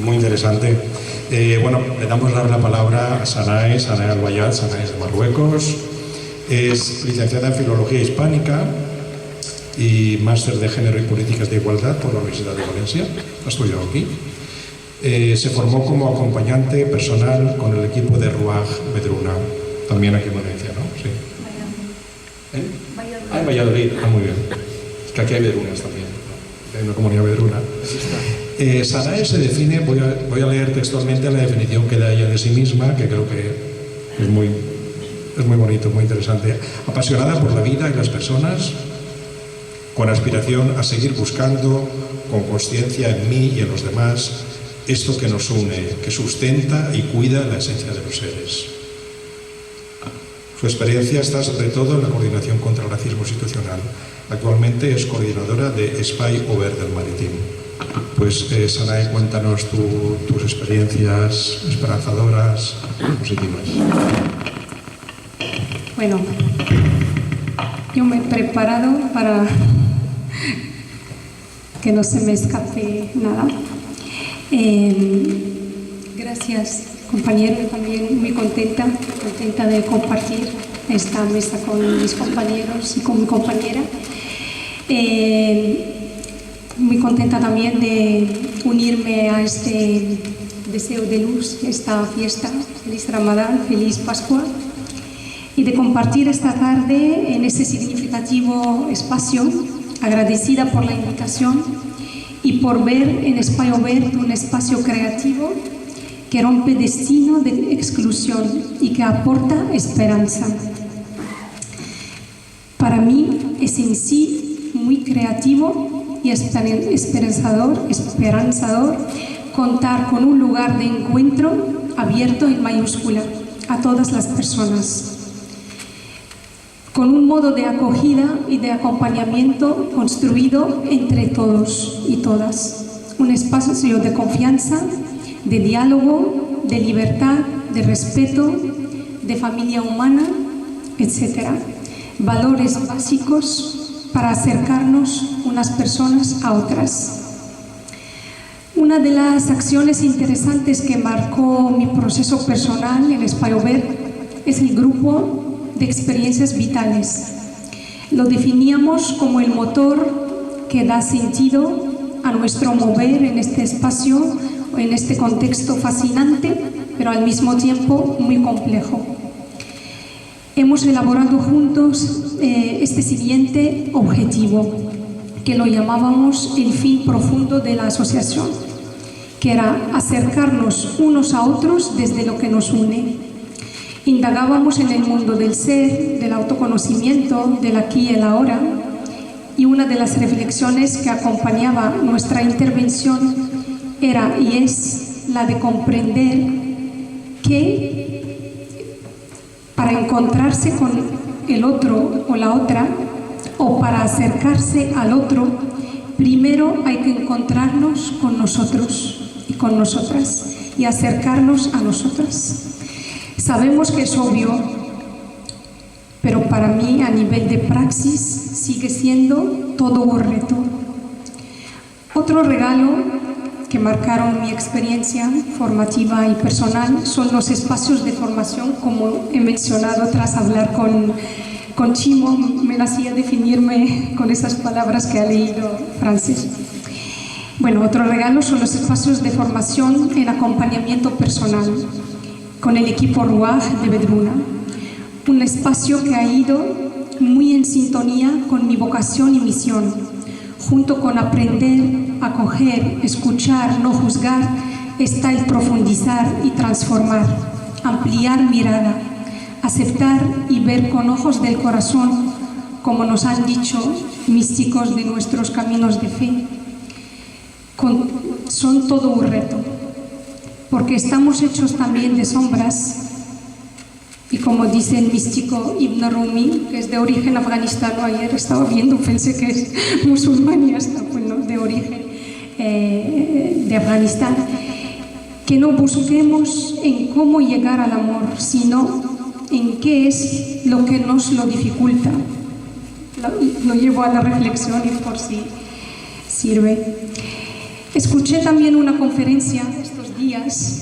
muy interesante. Bueno, le damos la palabra a Sanae Al-Bayat. Sanae es de Marruecos, es licenciada en Filología Hispánica y máster de Género y Políticas de Igualdad por la Universidad de Valencia, ha estudiado aquí. Se formó como acompañante personal con el equipo de Ruaj Vedruna, también aquí en Valencia, ¿no? Sí. En Valladolid, muy bien. Es que aquí hay Vedrunas también, hay una comunidad Vedruna. Sanae se define, voy a leer textualmente la definición que da ella de sí misma, que creo que es muy bonito, muy interesante. Apasionada por la vida y las personas, con aspiración a seguir buscando, con consciencia en mí y en los demás, esto que nos une, que sustenta y cuida la esencia de los seres. Su experiencia está sobre todo en la coordinación contra el racismo institucional. Actualmente es coordinadora de Espai Obert del Maritim. Pues Sanae, cuéntanos tus experiencias esperanzadoras, positivas. Bueno, yo me he preparado para que no se me escape nada. Gracias, compañero, también muy contenta de compartir esta mesa con mis compañeros y con mi compañera. Muy contenta también de unirme a este deseo de luz, esta fiesta. Feliz Ramadán, feliz Pascua, y de compartir esta tarde en este significativo espacio, agradecida por la invitación y por ver en Espai Obert un espacio creativo que rompe destino de exclusión y que aporta esperanza. Para mí es en sí muy creativo y esperanzador contar con un lugar de encuentro abierto en mayúscula a todas las personas, con un modo de acogida y de acompañamiento construido entre todos y todas. Un espacio de confianza, de diálogo, de libertad, de respeto, de familia humana, etc. Valores básicos para acercarnos unas personas a otras. Una de las acciones interesantes que marcó mi proceso personal en Espayover es el grupo de experiencias vitales. Lo definíamos como el motor que da sentido a nuestro mover en este espacio, en este contexto fascinante, pero al mismo tiempo muy complejo. Hemos elaborado juntos este siguiente objetivo, que lo llamábamos el fin profundo de la asociación, que era acercarnos unos a otros desde lo que nos une. Indagábamos en el mundo del ser, del autoconocimiento, del aquí y el ahora, y una de las reflexiones que acompañaba nuestra intervención era y es la de comprender que para encontrarse con el otro o la otra, o para acercarse al otro, primero hay que encontrarnos con nosotros y con nosotras y acercarnos a nosotras. Sabemos que es obvio, pero para mí a nivel de praxis sigue siendo todo un reto. Otro regalo que marcaron mi experiencia formativa y personal son los espacios de formación, como he mencionado tras hablar con Chimo, me hacía definirme con esas palabras que ha leído Frances. Bueno, otro regalo son los espacios de formación en acompañamiento personal con el equipo Ruaj de Vedruna, un espacio que ha ido muy en sintonía con mi vocación y misión, junto con aprender, acoger, escuchar, no juzgar, está el profundizar y transformar, ampliar mirada, aceptar y ver con ojos del corazón, como nos han dicho místicos de nuestros caminos de fe. Son todo un reto, porque estamos hechos también de sombras, y como dice el místico Ibn Rumi, que es de origen afganistano, ayer estaba viendo, pensé que es musulmán y hasta, bueno, de origen de Afganistán, que no busquemos en cómo llegar al amor, sino en qué es lo que nos lo dificulta. Lo llevo a la reflexión y por si sirve. Escuché también una conferencia estos días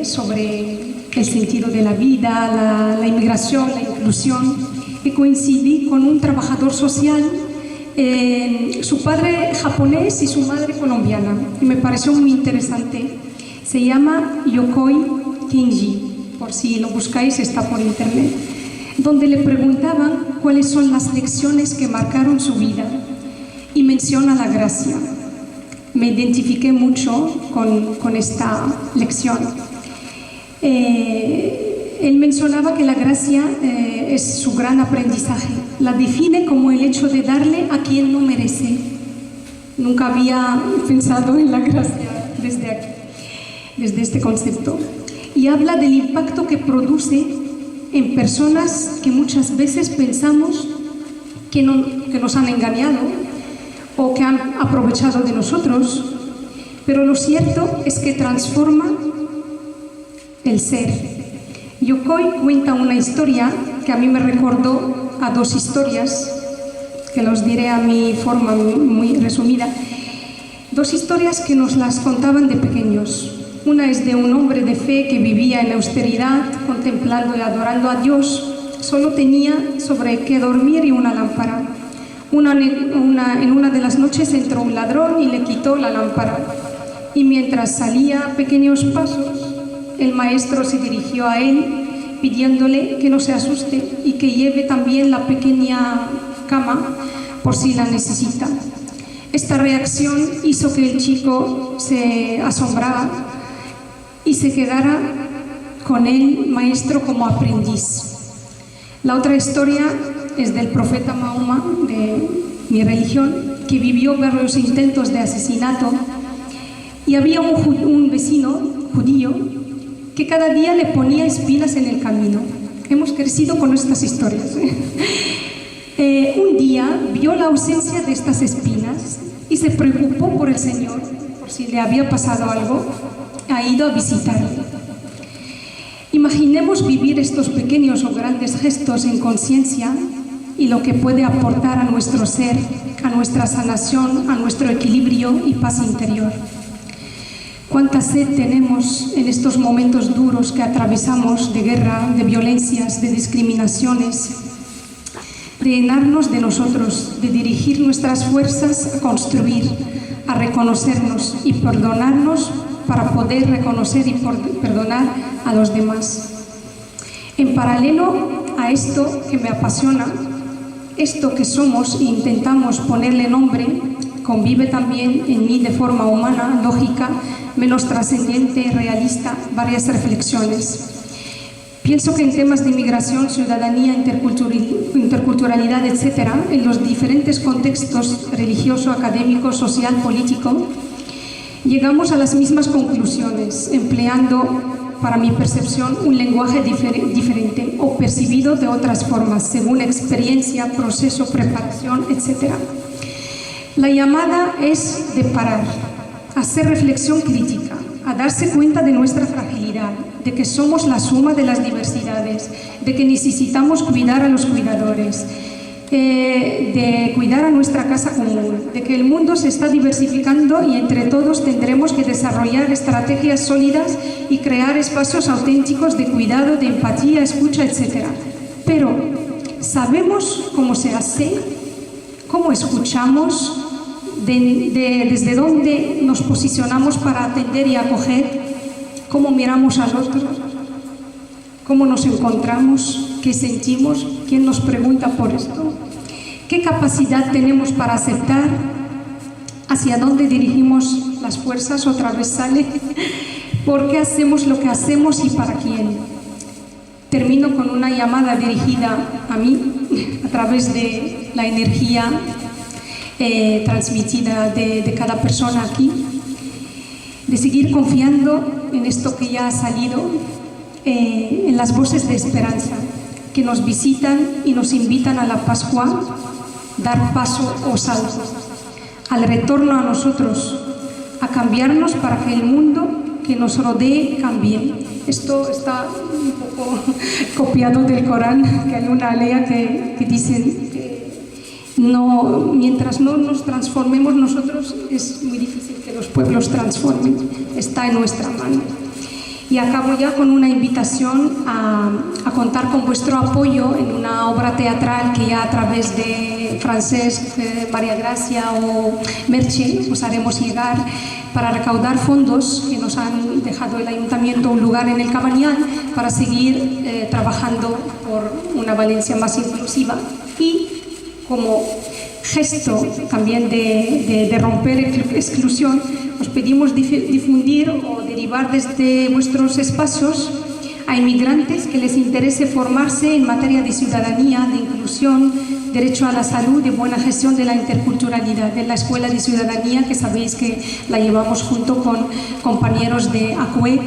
sobre el sentido de la vida, la inmigración, la inclusión, y coincidí con un trabajador social, su padre japonés y su madre colombiana, y me pareció muy interesante. Se llama Yokoi Kenji, por si lo buscáis, está por internet, donde le preguntaban cuáles son las lecciones que marcaron su vida, y menciona la gracia. Me identifiqué mucho con esta lección. Él mencionaba que la gracia es su gran aprendizaje. La define como el hecho de darle a quien no merece. Nunca había pensado en la gracia desde aquí, desde este concepto. Y habla del impacto que produce en personas que muchas veces pensamos que nos han engañado o que han aprovechado de nosotros, pero lo cierto es que transforma el ser. Yokoi cuenta una historia que a mí me recordó a dos historias, que los diré a mi forma muy resumida. Dos historias que nos las contaban de pequeños. Una es de un hombre de fe que vivía en austeridad, contemplando y adorando a Dios. Solo tenía sobre qué dormir y una lámpara. En una de las noches entró un ladrón y le quitó la lámpara. Y mientras salía a pequeños pasos, el maestro se dirigió a él pidiéndole que no se asuste y que lleve también la pequeña cama por si la necesita. Esta reacción hizo que el chico se asombrara y se quedara con el maestro como aprendiz. La otra historia es del profeta Mahoma, de mi religión, que vivió varios intentos de asesinato, y había un vecino judío que cada día le ponía espinas en el camino. Hemos crecido con estas historias. Un día vio la ausencia de estas espinas y se preocupó por el Señor, por si le había pasado algo. Ha ido a visitarle. Imaginemos vivir estos pequeños o grandes gestos en conciencia y lo que puede aportar a nuestro ser, a nuestra sanación, a nuestro equilibrio y paz interior. Cuánta sed tenemos en estos momentos duros que atravesamos de guerra, de violencias, de discriminaciones, de llenarnos de nosotros, de dirigir nuestras fuerzas a construir, a reconocernos y perdonarnos para poder reconocer y perdonar a los demás. En paralelo a esto que me apasiona, esto que somos e intentamos ponerle nombre, convive también en mí de forma humana, lógica, menos trascendente, realista, varias reflexiones. Pienso que en temas de inmigración, ciudadanía, interculturalidad, etc., en los diferentes contextos religioso, académico, social, político, llegamos a las mismas conclusiones, empleando, para mi percepción, un lenguaje diferente o percibido de otras formas, según experiencia, proceso, preparación, etc. La llamada es de parar, hacer reflexión crítica, a darse cuenta de nuestra fragilidad, de que somos la suma de las diversidades, de que necesitamos cuidar a los cuidadores, de cuidar a nuestra casa común, de que el mundo se está diversificando y entre todos tendremos que desarrollar estrategias sólidas y crear espacios auténticos de cuidado, de empatía, escucha, etc. Pero, ¿sabemos cómo se hace? ¿Cómo escuchamos? Desde dónde nos posicionamos para atender y acoger, cómo miramos al otro, cómo nos encontramos, qué sentimos, quién nos pregunta por esto, qué capacidad tenemos para aceptar, hacia dónde dirigimos las fuerzas, otra vez sale, por qué hacemos lo que hacemos y para quién. Termino con una llamada dirigida a mí a través de la energía transmitida de cada persona aquí, de seguir confiando en esto que ya ha salido, en las voces de esperanza que nos visitan y nos invitan a la Pascua, dar paso o salto, al retorno a nosotros, a cambiarnos para que el mundo que nos rodee cambie. Esto está un poco copiado del Corán, que hay una alea que dice no, mientras no nos transformemos nosotros, es muy difícil que los pueblos transformen. Está en nuestra mano. Y acabo ya con una invitación a contar con vuestro apoyo en una obra teatral que ya a través de Francesc, María Gracia o Merche os haremos llegar para recaudar fondos que nos han dejado el Ayuntamiento un lugar en el Cabanyal para seguir trabajando por una Valencia más inclusiva. Y como gesto también de romper exclusión, os pedimos difundir o derivar desde vuestros espacios a inmigrantes que les interese formarse en materia de ciudadanía, de inclusión, derecho a la salud, de buena gestión de la interculturalidad, en la Escuela de Ciudadanía, que sabéis que la llevamos junto con compañeros de ACUEC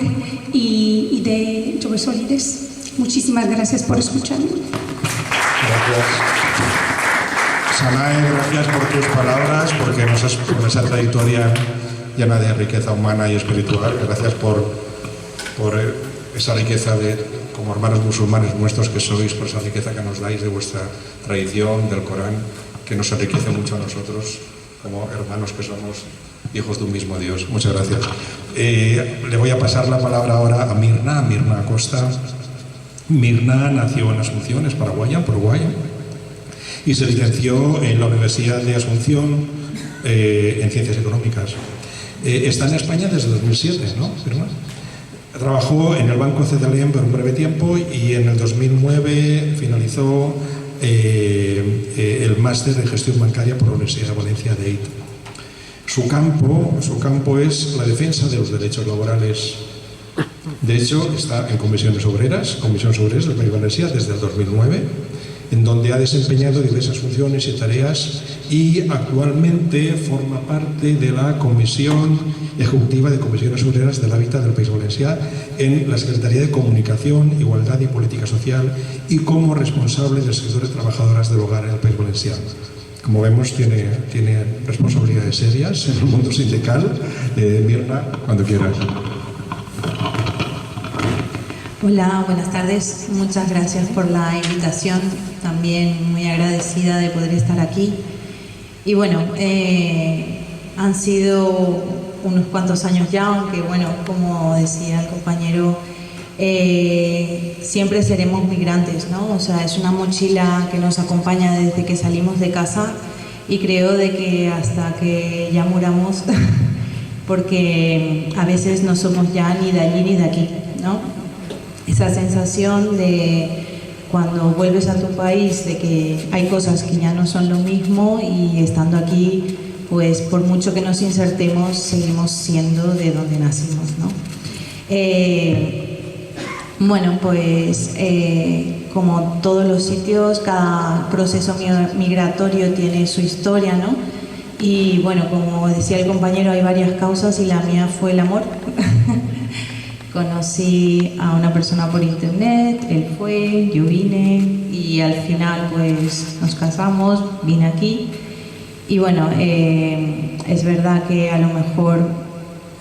y de Joves Solides. Muchísimas gracias por escucharme. Gracias. Sanae, gracias por tus palabras, porque nos has con esa trayectoria llena de riqueza humana y espiritual. Gracias por esa riqueza como hermanos musulmanes nuestros que sois, por esa riqueza que nos dais de vuestra tradición, del Corán, que nos enriquece mucho a nosotros como hermanos que somos hijos de un mismo Dios. Muchas gracias. Le voy a pasar la palabra ahora a Mirna Acosta. Mirna nació en Asunción, es paraguaya, y se licenció en la Universidad de Asunción en Ciencias Económicas. Está en España desde 2007, ¿no? Trabajó en el Banco CTLM por un breve tiempo y en el 2009 finalizó el máster de gestión bancaria por la Universidad de Valencia de EIT. Su campo es la defensa de los derechos laborales. De hecho, está en Comisiones Obreras del País Valencià desde el 2009, en donde ha desempeñado diversas funciones y tareas, y actualmente forma parte de la Comisión Ejecutiva de Comisiones Obreras del Hábitat del País Valencià en la Secretaría de Comunicación, Igualdad y Política Social, y como responsable del sector de trabajadoras del hogar en el País Valencià. Como vemos, tiene responsabilidades serias en el mundo sindical. Mirna, cuando quieras. Hola, buenas tardes. Muchas gracias por la invitación. También muy agradecida de poder estar aquí. Y bueno, han sido unos cuantos años ya, aunque bueno, como decía el compañero, siempre seremos migrantes, ¿no? O sea, es una mochila que nos acompaña desde que salimos de casa y creo de que hasta que ya muramos, porque a veces no somos ya ni de allí ni de aquí, ¿no? Esa sensación de cuando vuelves a tu país, de que hay cosas que ya no son lo mismo y estando aquí, pues por mucho que nos insertemos, seguimos siendo de donde nacimos, ¿no? Bueno, pues como todos los sitios, cada proceso migratorio tiene su historia, ¿no? Y bueno, como decía el compañero, hay varias causas y la mía fue el amor. Conocí a una persona por internet, él fue, yo vine y al final pues nos casamos, vine aquí y bueno, es verdad que a lo mejor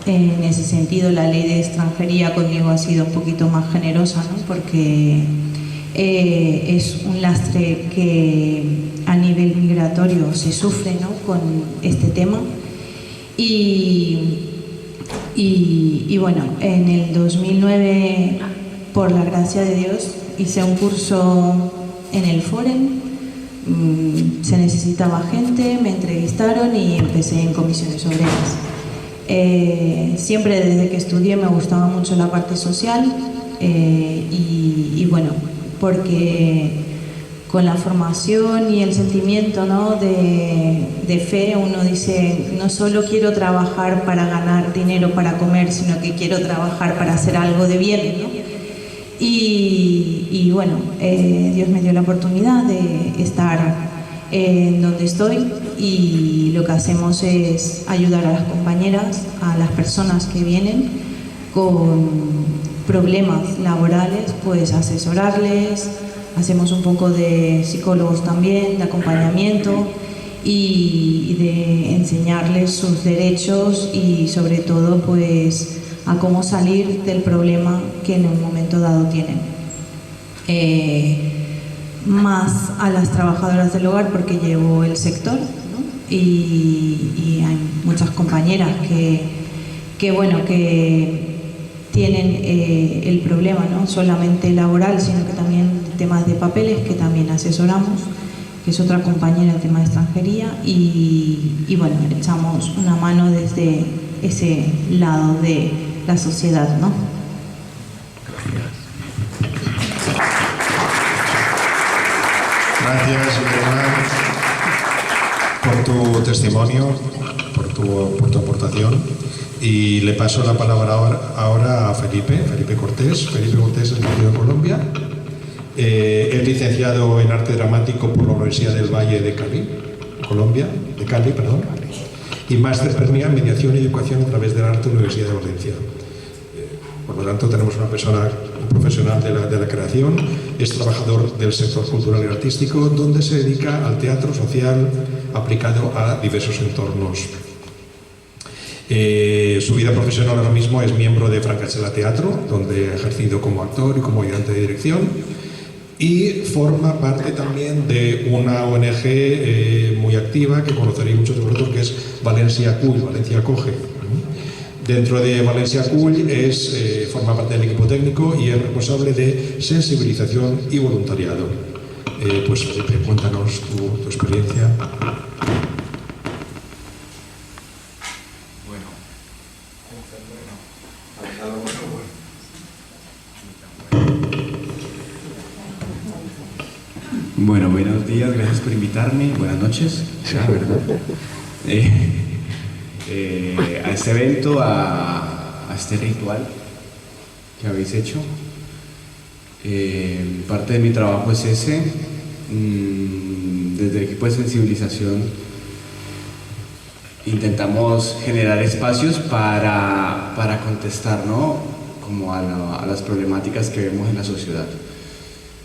en ese sentido la ley de extranjería conmigo ha sido un poquito más generosa, ¿no? Porque es un lastre que a nivel migratorio se sufre, ¿no? Con este tema y bueno, en el 2009, por la gracia de Dios, hice un curso en el Foren, se necesitaba gente, me entrevistaron y empecé en comisiones obreras. Siempre desde que estudié me gustaba mucho la parte social y bueno, porque con la formación y el sentimiento, ¿no? de fe, uno dice, no solo quiero trabajar para ganar dinero para comer, sino que quiero trabajar para hacer algo de bien, ¿no? Y bueno, Dios me dio la oportunidad de estar en donde estoy y lo que hacemos es ayudar a las compañeras, a las personas que vienen con problemas laborales, pues asesorarles. Hacemos un poco de psicólogos también, de acompañamiento y de enseñarles sus derechos y sobre todo pues a cómo salir del problema que en un momento dado tienen. Más a las trabajadoras del hogar porque llevo el sector, ¿no? Y hay muchas compañeras que bueno, que tienen el problema, no solamente laboral, sino que también temas de papeles, que también asesoramos, que es otra compañera de tema de extranjería y bueno, echamos una mano desde ese lado de la sociedad, ¿no? Gracias, Elena, por tu testimonio, por tu aportación. Y le paso la palabra ahora a Felipe Cortés. Felipe Cortés es nacido en Colombia. Es licenciado en Arte Dramático por la Universidad del Valle de Cali, y máster en Mediación y Educación a través del Arte en la Universidad de Valencia. Por lo tanto, tenemos una persona, un profesional de la creación, es trabajador del sector cultural y artístico, donde se dedica al teatro social aplicado a diversos entornos. Su vida profesional ahora mismo es miembro de Francachela Teatro, donde ha ejercido como actor y como ayudante de dirección, y forma parte también de una ONG muy activa que conoceréis muchos de vosotros, que es Valencia Cull, Valencia Acoge. Dentro de Valencia Cull forma parte del equipo técnico y es responsable de sensibilización y voluntariado. Pues Felipe, cuéntanos tu experiencia. Bueno, buenos días, gracias por invitarme, buenas noches, ¿verdad? A este evento, a este ritual que habéis hecho. Parte de mi trabajo es ese, desde el equipo de sensibilización intentamos generar espacios para contestar, ¿no? Como a las problemáticas que vemos en la sociedad.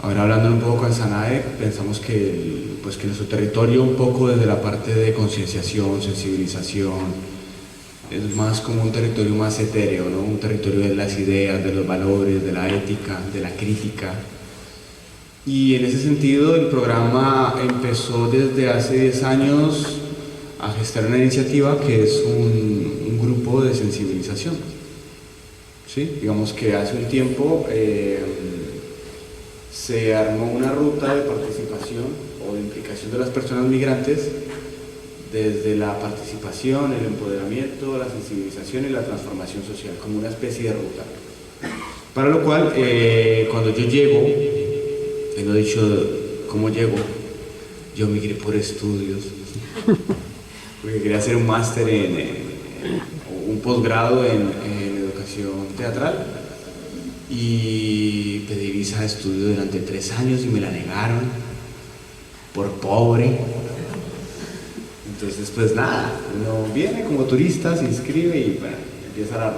Ahora hablando un poco con Sanae, pensamos que nuestro territorio, un poco desde la parte de concienciación, sensibilización, es más como un territorio más etéreo, ¿no? Un territorio de las ideas, de los valores, de la ética, de la crítica. Y en ese sentido el programa empezó desde hace 10 años a gestar una iniciativa que es un grupo de sensibilización. ¿Sí? Digamos que hace un tiempo se armó una ruta de participación o de implicación de las personas migrantes desde la participación, el empoderamiento, la sensibilización y la transformación social, como una especie de ruta. Para lo cual, cuando yo llego, tengo dicho cómo llego, yo migré por estudios, porque quería hacer un máster un posgrado en educación teatral, y pedí visa de estudio durante 3 años y me la negaron por pobre. Entonces, pues nada, uno viene como turista, se inscribe y bueno, empieza la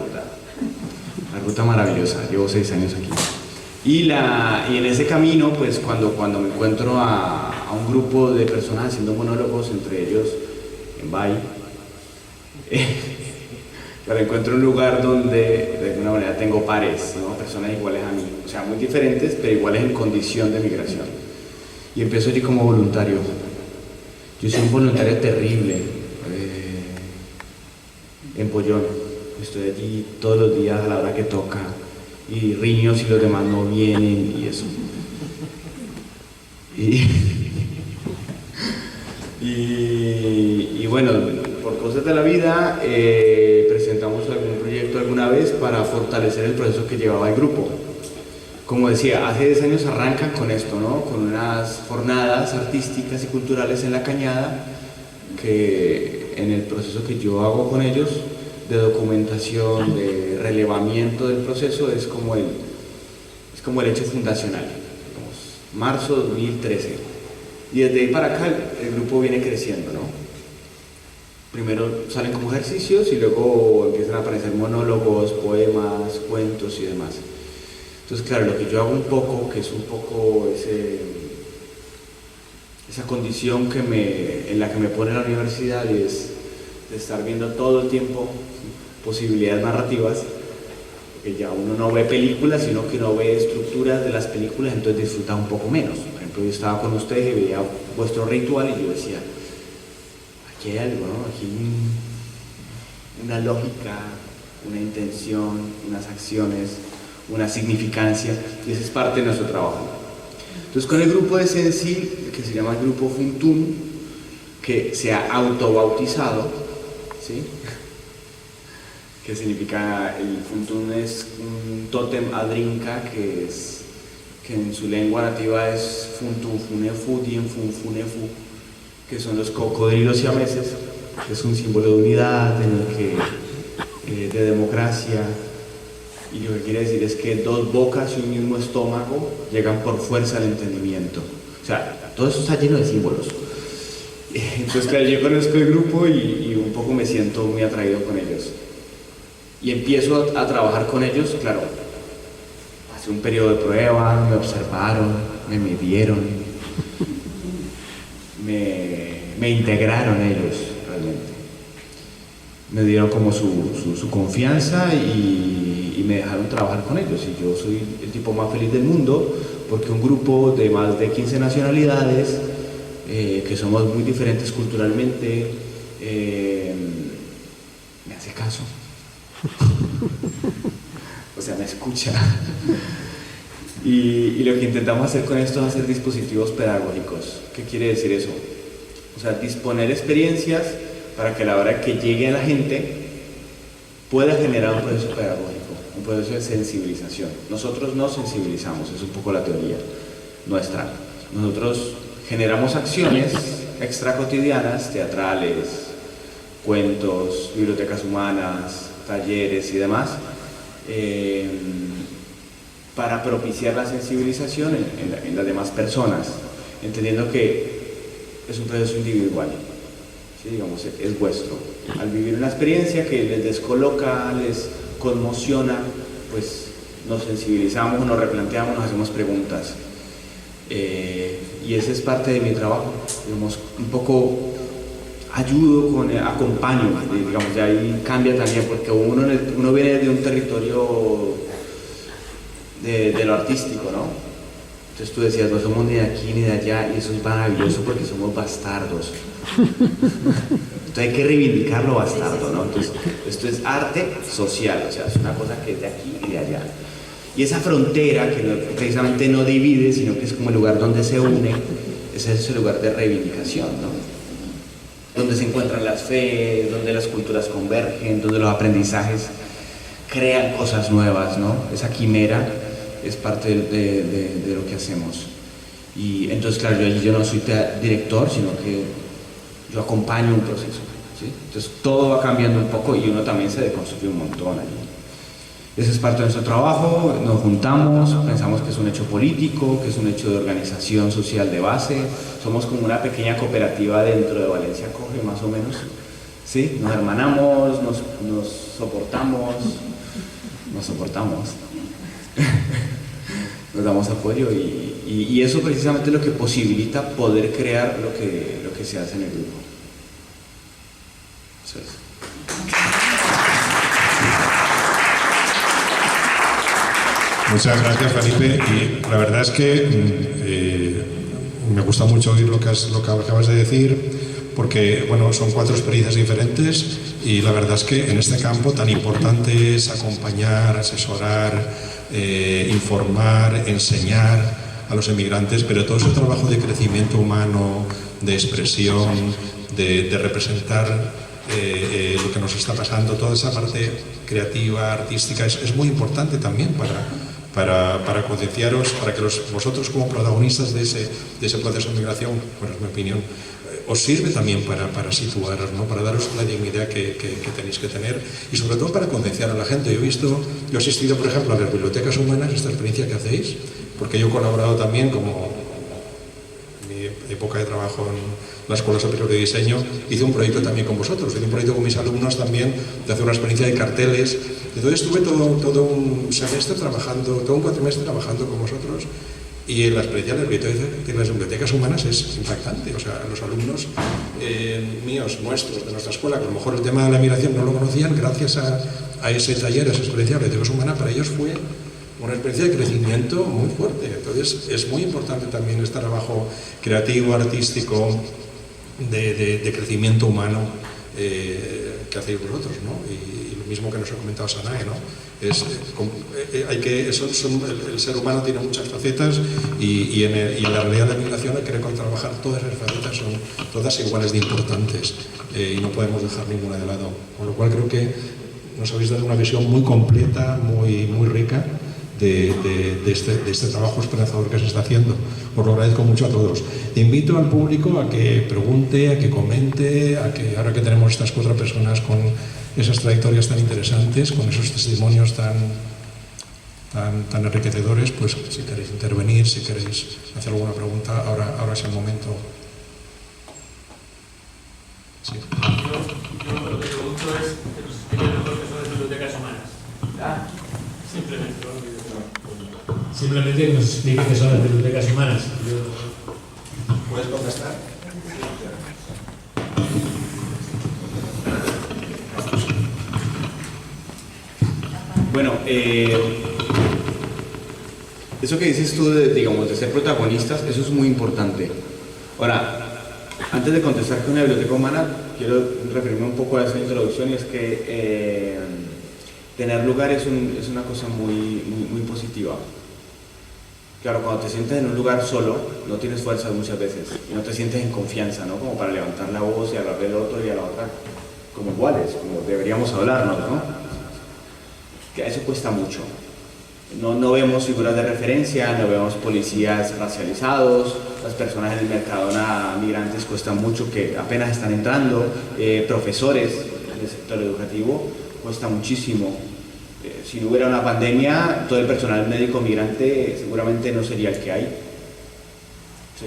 ruta maravillosa. Llevo 6 años aquí. Y en ese camino, pues cuando me encuentro a un grupo de personas haciendo monólogos, entre ellos en Bay, pero encuentro un lugar donde de alguna manera tengo pares, ¿no? Personas iguales a mí, o sea, muy diferentes, pero iguales en condición de migración. Y empiezo allí como voluntario. Yo soy un voluntario terrible, en Pollón. Estoy allí todos los días a la hora que toca, y riño si los demás no vienen y eso. Y bueno, por cosas de la vida, presentamos algún proyecto alguna vez para fortalecer el proceso que llevaba el grupo. Como decía, hace 10 años arrancan con esto, ¿no? Con unas jornadas artísticas y culturales en La Cañada, que en el proceso que yo hago con ellos, de documentación, de relevamiento del proceso, es como el hecho fundacional, digamos, marzo 2013. Y desde ahí para acá el grupo viene creciendo, ¿no? Primero salen como ejercicios y luego empiezan a aparecer monólogos, poemas, cuentos y demás. Entonces, claro, lo que yo hago un poco, que es un poco esa condición en la que me pone la universidad, es de estar viendo todo el tiempo posibilidades narrativas, porque ya uno no ve películas, sino que uno ve estructuras de las películas, entonces disfruta un poco menos. Por ejemplo, yo estaba con ustedes y veía vuestro ritual y yo decía, aquí hay algo, ¿no? Aquí una lógica, una intención, unas acciones, una significancia, y esa es parte de nuestro trabajo. Entonces, con el grupo de Sensi, que se llama el grupo Funtún, que se ha autobautizado, ¿sí? Que significa, el Funtún es un tótem adrinca que en su lengua nativa es Funtún Funefu, Dien Fun Funefu, que son los cocodrilos siameses, que es un símbolo de unidad, de democracia. Y lo que quiere decir es que 2 bocas y un mismo estómago llegan por fuerza al entendimiento. O sea, todo eso está lleno de símbolos. Entonces, claro, yo conozco el grupo y un poco me siento muy atraído con ellos. Y empiezo a trabajar con ellos, claro. Pasé un periodo de prueba, me observaron, me midieron, me integraron ellos, realmente. Me dieron como su confianza y me dejaron trabajar con ellos, y yo soy el tipo más feliz del mundo, porque un grupo de más de 15 nacionalidades, que somos muy diferentes culturalmente, me hace caso, o sea, me escucha, y lo que intentamos hacer con esto es hacer dispositivos pedagógicos. ¿Qué quiere decir eso? O sea, disponer experiencias para que a la hora que llegue a la gente pueda generar un proceso pedagógico, un proceso de sensibilización. Nosotros no sensibilizamos, es un poco la teoría nuestra. Nosotros generamos acciones extracotidianas, teatrales, cuentos, bibliotecas humanas, talleres y demás, para propiciar la sensibilización en las demás personas, entendiendo que es un proceso individual. Sí, digamos, es vuestro. Al vivir una experiencia que les descoloca, les conmociona, pues nos sensibilizamos, nos replanteamos, nos hacemos preguntas. Y ese es parte de mi trabajo, digamos, un poco ayudo, acompaño, digamos, de ahí cambia también, porque uno viene de un territorio de lo artístico, ¿no? Entonces tú decías, no somos ni de aquí ni de allá, y eso es maravilloso porque somos bastardos. Entonces hay que reivindicar lo bastardo, ¿no? Entonces esto es arte social, o sea, es una cosa que es de aquí y de allá. Y esa frontera que precisamente no divide, sino que es como el lugar donde se une, es ese lugar de reivindicación, ¿no? Donde se encuentran las fe, donde las culturas convergen, donde los aprendizajes crean cosas nuevas, ¿no? Esa quimera es parte de lo que hacemos. Y entonces, claro, yo no soy director, sino que yo acompaño un proceso, ¿sí? Entonces todo va cambiando un poco y uno también se deconstruye un montón allí. Ese es parte de nuestro trabajo, nos juntamos, pensamos que es un hecho político, que es un hecho de organización social de base, somos como una pequeña cooperativa dentro de Valencia Coge, más o menos, ¿sí? Nos hermanamos, nos soportamos, nos damos apoyo y eso precisamente es lo que posibilita poder crear lo que se hace en el grupo. Eso es. Muchas gracias, Felipe. Y la verdad es que me gusta mucho oír lo que acabas de decir, porque bueno, son 4 experiencias diferentes y la verdad es que en este campo tan importante es acompañar, asesorar, informar, enseñar a los emigrantes, pero todo ese trabajo de crecimiento humano, de expresión, de representar lo que nos está pasando, toda esa parte creativa, artística, es muy importante también para concienciaros, para que vosotros como protagonistas de ese proceso de migración, bueno, es mi opinión, os sirve también para situaros, ¿no? Para daros la dignidad que tenéis que tener y sobre todo para concienciar a la gente. Yo he asistido, por ejemplo, a las bibliotecas humanas, esta experiencia que hacéis, porque yo he colaborado también como en mi época de trabajo en la Escuela Superior de Diseño, hice un proyecto también con vosotros, hice un proyecto con mis alumnos también de hacer una experiencia de carteles. Entonces estuve todo un semestre trabajando, todo un cuatrimestre trabajando con vosotros y la experiencia de las bibliotecas humanas es impactante. O sea, los alumnos míos, nuestros, de nuestra escuela, que a lo mejor el tema de la migración no lo conocían, gracias a ese taller, a esa experiencia de bibliotecas humanas, para ellos fue una experiencia de crecimiento muy fuerte. Entonces es muy importante también este trabajo creativo, artístico, de crecimiento humano que hacéis vosotros, ¿no? Y lo mismo que nos ha comentado Sanae, ¿no? El ser humano tiene muchas facetas y en la realidad de la migración hay que trabajar todas esas facetas, son todas iguales de importantes y no podemos dejar ninguna de lado. Con lo cual creo que nos habéis dado una visión muy completa, muy rica de este trabajo esperanzador que se está haciendo. Os lo agradezco mucho a todos. Te invito al público a que pregunte, a que comente, a que ahora que tenemos estas 4 personas con esas trayectorias tan interesantes, con esos testimonios tan enriquecedores, pues si queréis intervenir, si queréis hacer alguna pregunta, ahora es el momento. Sí. Yo lo que pregunto es que nos explique mejor qué son las bibliotecas humanas. Simplemente que nos explique qué son las bibliotecas humanas. ¿Puedes contestar? Bueno, eso que dices tú de ser protagonistas, eso es muy importante. Ahora, antes de contestar con una biblioteca humana, quiero referirme un poco a esa introducción, y es que tener lugar es una cosa muy positiva. Claro, cuando te sientes en un lugar solo, no tienes fuerzas muchas veces, y no te sientes en confianza, ¿no? Como para levantar la voz y hablar del otro y a la otra como iguales, como deberíamos hablarnos, ¿no? Que eso cuesta mucho. No vemos figuras de referencia, no vemos policías racializados, las personas en el Mercadona migrantes cuesta mucho, que apenas están entrando, profesores del sector educativo cuesta muchísimo. Si no hubiera una pandemia, todo el personal médico migrante seguramente no sería el que hay. ¿Sí?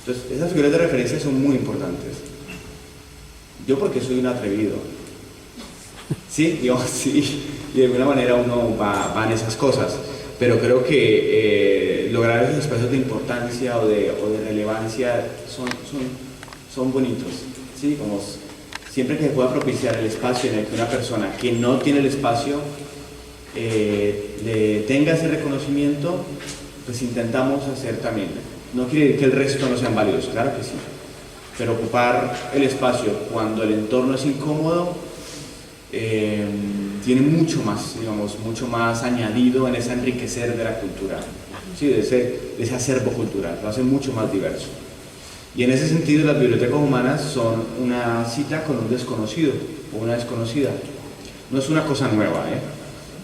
Entonces, esas figuras de referencia son muy importantes. Yo porque soy un atrevido. Sí, yo sí, y de alguna manera uno va en esas cosas, pero creo que lograr esos espacios de importancia o de relevancia son bonitos, ¿sí? Como siempre que se pueda propiciar el espacio en el que una persona que no tiene el espacio tenga ese reconocimiento, pues intentamos hacer también. No quiere decir que el resto no sean válidos, claro que sí, pero ocupar el espacio cuando el entorno es incómodo tiene mucho más, digamos, mucho más añadido en ese enriquecer de la cultura, ¿sí? de ese acervo cultural, lo hace mucho más diverso. Y en ese sentido las bibliotecas humanas son una cita con un desconocido o una desconocida. No es una cosa nueva,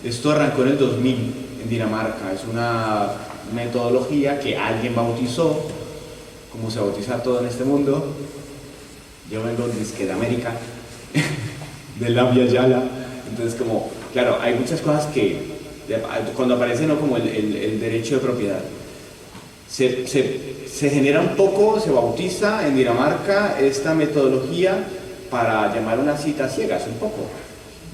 Esto arrancó en el 2000 en Dinamarca, es una metodología que alguien bautizó, como se bautiza todo en este mundo. Yo vengo de América, de la Via Yala, entonces como, claro, hay muchas cosas que cuando aparece, ¿no?, como el derecho de propiedad, se genera un poco, se bautiza en Dinamarca esta metodología para llamar una cita ciegas un poco,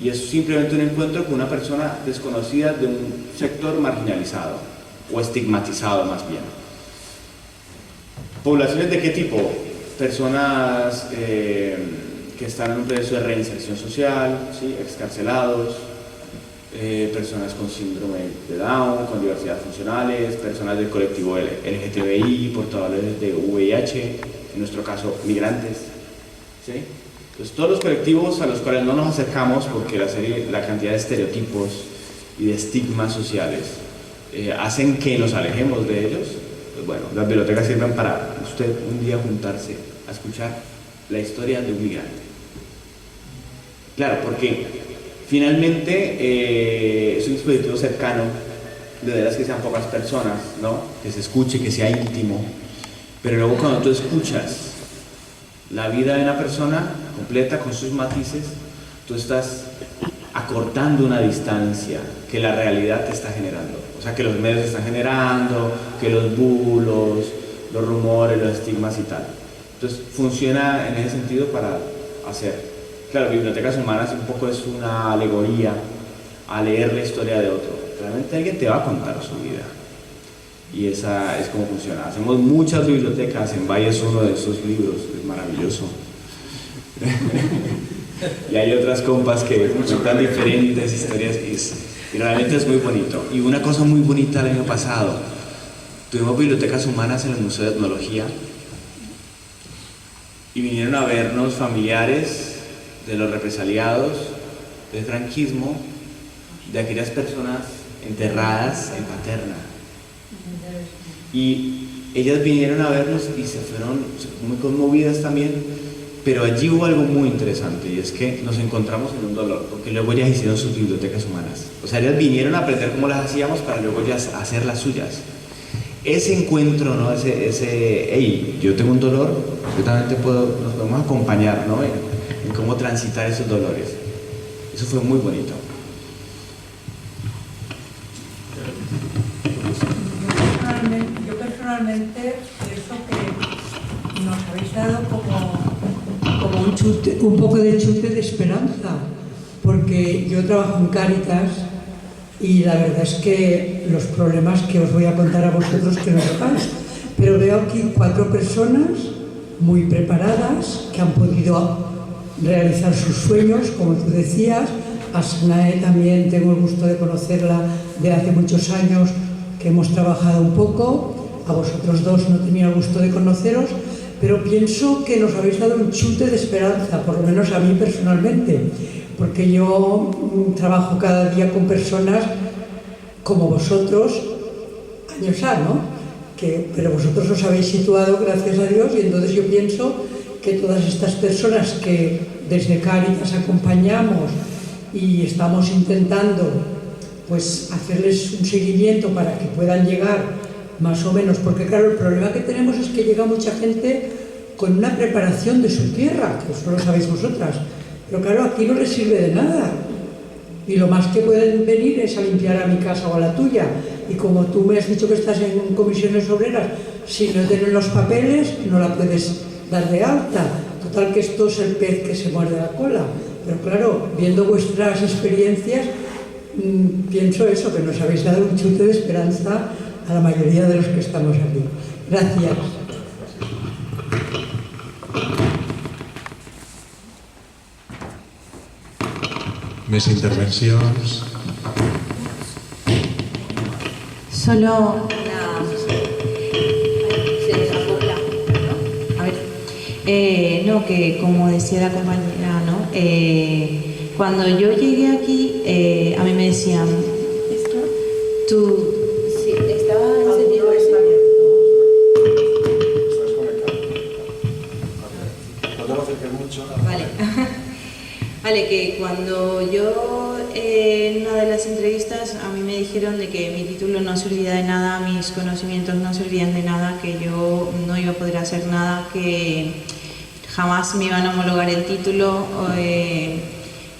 y es simplemente un encuentro con una persona desconocida de un sector marginalizado o estigmatizado más bien. ¿Poblaciones de qué tipo? Personas que están en un proceso de reinserción social, ¿sí?, excarcelados, personas con síndrome de Down, con diversidad funcionales, personas del colectivo LGTBI, portadores de VIH, en nuestro caso migrantes, ¿sí? Entonces todos los colectivos a los cuales no nos acercamos porque la cantidad de estereotipos y de estigmas sociales hacen que nos alejemos de ellos. Pues bueno, las bibliotecas sirven para usted un día juntarse a escuchar la historia de un migrante. Claro, porque finalmente es un dispositivo cercano, de veras que sean pocas personas, ¿no?, que se escuche, que sea íntimo, pero luego cuando tú escuchas la vida de una persona completa con sus matices, tú estás acortando una distancia que la realidad te está generando, o sea, que los medios están generando, que los bulos, los rumores, los estigmas y tal. Entonces funciona en ese sentido para hacer. Claro, Bibliotecas Humanas un poco es una alegoría a leer la historia de otro. Realmente alguien te va a contar su vida. Y esa es como funciona. Hacemos muchas bibliotecas, en Valle es uno de esos libros, es maravilloso. Y hay otras compas que cuentan diferentes historias y realmente es muy bonito. Y una cosa muy bonita el año pasado, tuvimos Bibliotecas Humanas en el Museo de Etnología y vinieron a vernos familiares de los represaliados del franquismo, de aquellas personas enterradas en Paterna. Y ellas vinieron a vernos y se fueron muy conmovidas también, pero allí hubo algo muy interesante, y es que nos encontramos en un dolor, porque luego ellas hicieron sus bibliotecas humanas. O sea, ellas vinieron a aprender cómo las hacíamos para luego ya hacer las suyas. Ese encuentro, ¿no? Hey, yo tengo un dolor, yo también nos podemos acompañar, ¿no?, en cómo transitar esos dolores. Eso fue muy bonito. Yo personalmente pienso que nos habéis dado como un poco de chute de esperanza, porque yo trabajo en Cáritas y la verdad es que los problemas que os voy a contar a vosotros que no sepáis, pero veo aquí 4 personas muy preparadas que han podido realizar sus sueños, como tú decías. A Sanae también tengo el gusto de conocerla de hace muchos años, que hemos trabajado un poco. A vosotros dos no tenía el gusto de conoceros, pero pienso que nos habéis dado un chute de esperanza, por lo menos a mí personalmente, porque yo trabajo cada día con personas como vosotros, años A, ¿no? Pero vosotros os habéis situado, gracias a Dios, y entonces yo pienso que todas estas personas que desde Cáritas acompañamos y estamos intentando pues hacerles un seguimiento para que puedan llegar más o menos, porque claro, el problema que tenemos es que llega mucha gente con una preparación de su tierra, que eso lo sabéis vosotras, pero claro, aquí no les sirve de nada, y lo más que pueden venir es a limpiar a mi casa o a la tuya, y como tú me has dicho que estás en comisiones obreras, si no tienen los papeles no la puedes dar de alta. Total, que esto es el pez que se muerde la cola. Pero claro, viendo vuestras experiencias, pienso eso, que nos habéis dado un chute de esperanza a la mayoría de los que estamos aquí. Gracias. Més intervencions? Solo no, que como decía la compañera, ¿no? Cuando yo llegué aquí, a mí me decían, tú, sí, estaba encendido eso. No te lo acerques mucho. Vale. Vale, que cuando yo en una de las entrevistas a mí me dijeron de que mi título no servía de nada, mis conocimientos no servían de nada, que yo no iba a poder hacer nada, que jamás me iban a homologar el título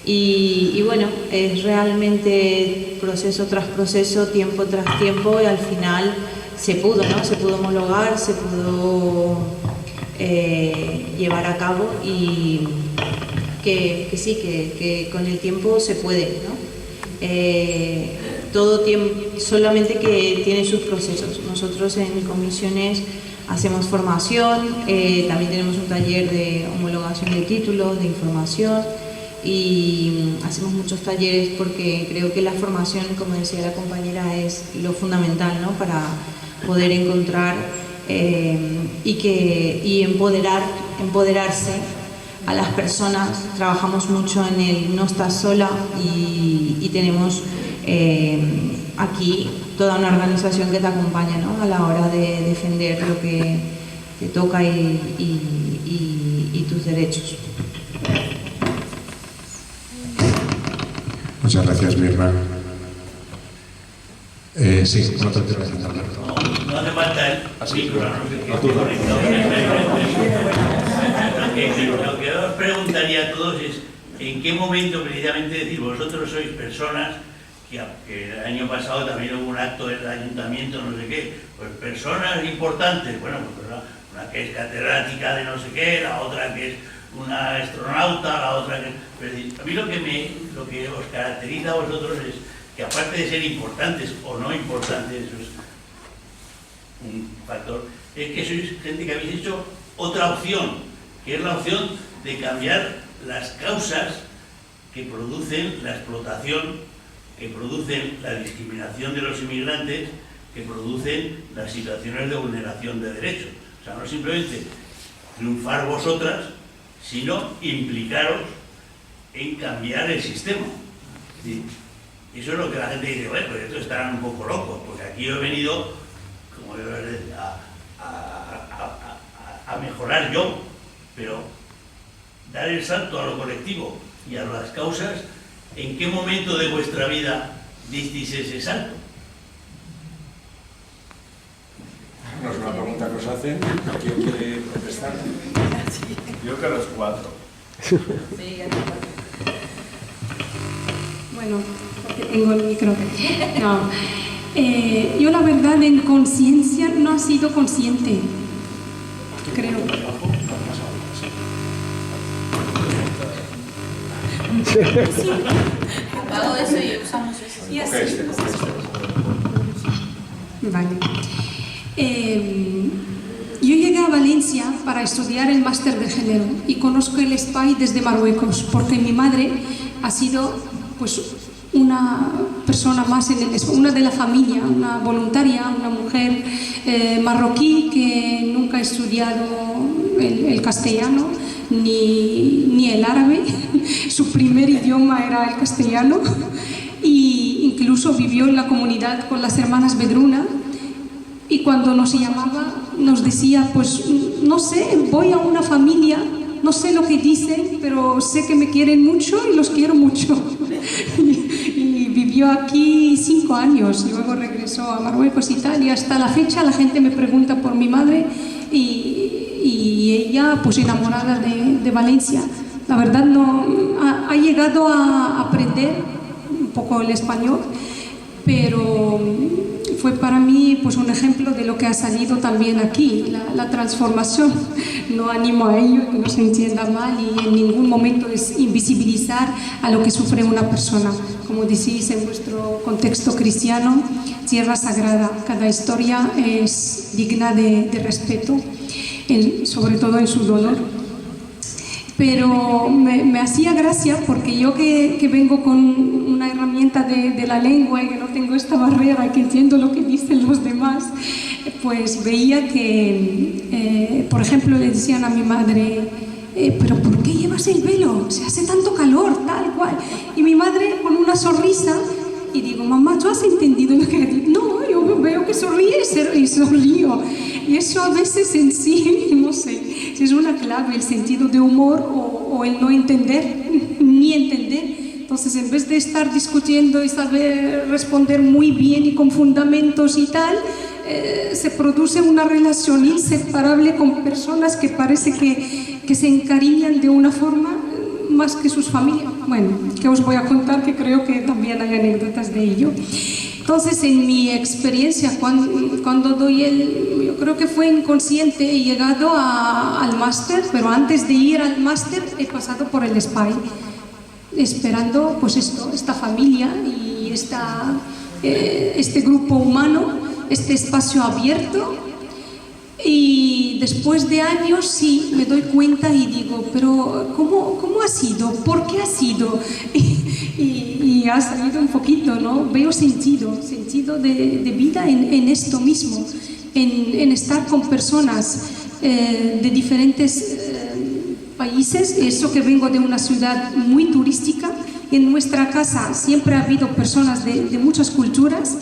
y bueno, es realmente proceso tras proceso, tiempo tras tiempo y al final se pudo, ¿no? Se pudo homologar, se pudo llevar a cabo y que sí, que con el tiempo se puede, ¿no? Todo tiempo, solamente que tiene sus procesos. Nosotros en comisiones hacemos formación, también tenemos un taller de homologación de títulos, de información y hacemos muchos talleres porque creo que la formación, como decía la compañera, es lo fundamental, ¿no? Para poder encontrar y empoderarse a las personas. Trabajamos mucho en el no estás sola y tenemos aquí toda una organización que te acompaña, ¿no? A la hora de defender lo que te toca y tus derechos. Muchas gracias, Mirna. Sí, no te intervención. No hace falta el micro, Lo que os preguntaría a todos es en qué momento precisamente decir, vosotros sois personas que el año pasado también hubo un acto del ayuntamiento, no sé qué, pues personas importantes, bueno, pues una que es catedrática de no sé qué, la otra que es una astronauta, la otra que... Pero a mí lo que os caracteriza a vosotros es que aparte de ser importantes o no importantes, eso es un factor, es que sois gente que habéis hecho otra opción, que es la opción de cambiar las causas que producen la explotación, que producen la discriminación de los inmigrantes, que producen las situaciones de vulneración de derechos. O sea, no simplemente triunfar vosotras, sino implicaros en cambiar el sistema. ¿Sí? Eso es lo que la gente dice, bueno, pues estos estarán un poco locos, porque aquí yo he venido, como yo les decía, a mejorar yo, pero dar el salto a lo colectivo y a las causas. ¿En qué momento de vuestra vida disteis ese salto? No es una pregunta que os hacen. ¿Quién quiere contestar? Yo que a los 4. Bueno, porque tengo el micro. No. Yo la verdad en conciencia no he sido consciente, creo. Hago eso y usamos eso. Y así. Vale. Yo llegué a Valencia para estudiar el máster de género y conozco el SPY desde Marruecos porque mi madre ha sido pues una persona más en el SPY, una de la familia, una voluntaria, una mujer marroquí que nunca ha estudiado el castellano ni el árabe. Su primer idioma era el castellano e incluso vivió en la comunidad con las hermanas Bedruna. Y cuando nos llamaba, nos decía, pues no sé, voy a una familia, no sé lo que dicen, pero sé que me quieren mucho y los quiero mucho. Y vivió aquí 5 años, y luego regresó a Marruecos y tal, y hasta la fecha la gente me pregunta por mi madre y ella pues enamorada de Valencia. La verdad no ha llegado a aprender un poco el español, pero fue para mí pues un ejemplo de lo que ha salido también aquí, la transformación. No animo a ello, que no se entienda mal, y en ningún momento es invisibilizar a lo que sufre una persona. Como decís en vuestro contexto cristiano, tierra sagrada, cada historia es digna de respeto, sobre todo en su dolor. pero me hacía gracia porque yo que vengo con una herramienta de la lengua y que no tengo esta barrera, que entiendo lo que dicen los demás, pues veía que, por ejemplo, le decían a mi madre, ¿pero por qué llevas el velo? Se hace tanto calor, tal cual. Y mi madre con una sonrisa, y digo, mamá, ¿tú has entendido lo que he dicho? No, yo veo que sonríe y sonrío. Y eso a veces en sí, no sé, si es una clave, el sentido de humor o el no entender, ni entender. Entonces, en vez de estar discutiendo y saber responder muy bien y con fundamentos y tal, se produce una relación inseparable con personas que parece que se encariñan de una forma más que sus familias. Bueno, que os voy a contar, que creo que también hay anécdotas de ello. Entonces, en mi experiencia, cuando doy yo creo que fue inconsciente, he llegado al máster, pero antes de ir al máster he pasado por el SPY, esperando pues esta familia y este grupo humano, este espacio abierto. Y después de años sí me doy cuenta y digo, pero ¿cómo ha sido? ¿Por qué ha sido? Y ha salido un poquito, ¿no? Veo sentido de vida en esto mismo, en estar con personas de diferentes países. Eso que vengo de una ciudad muy turística, y en nuestra casa siempre ha habido personas de muchas culturas,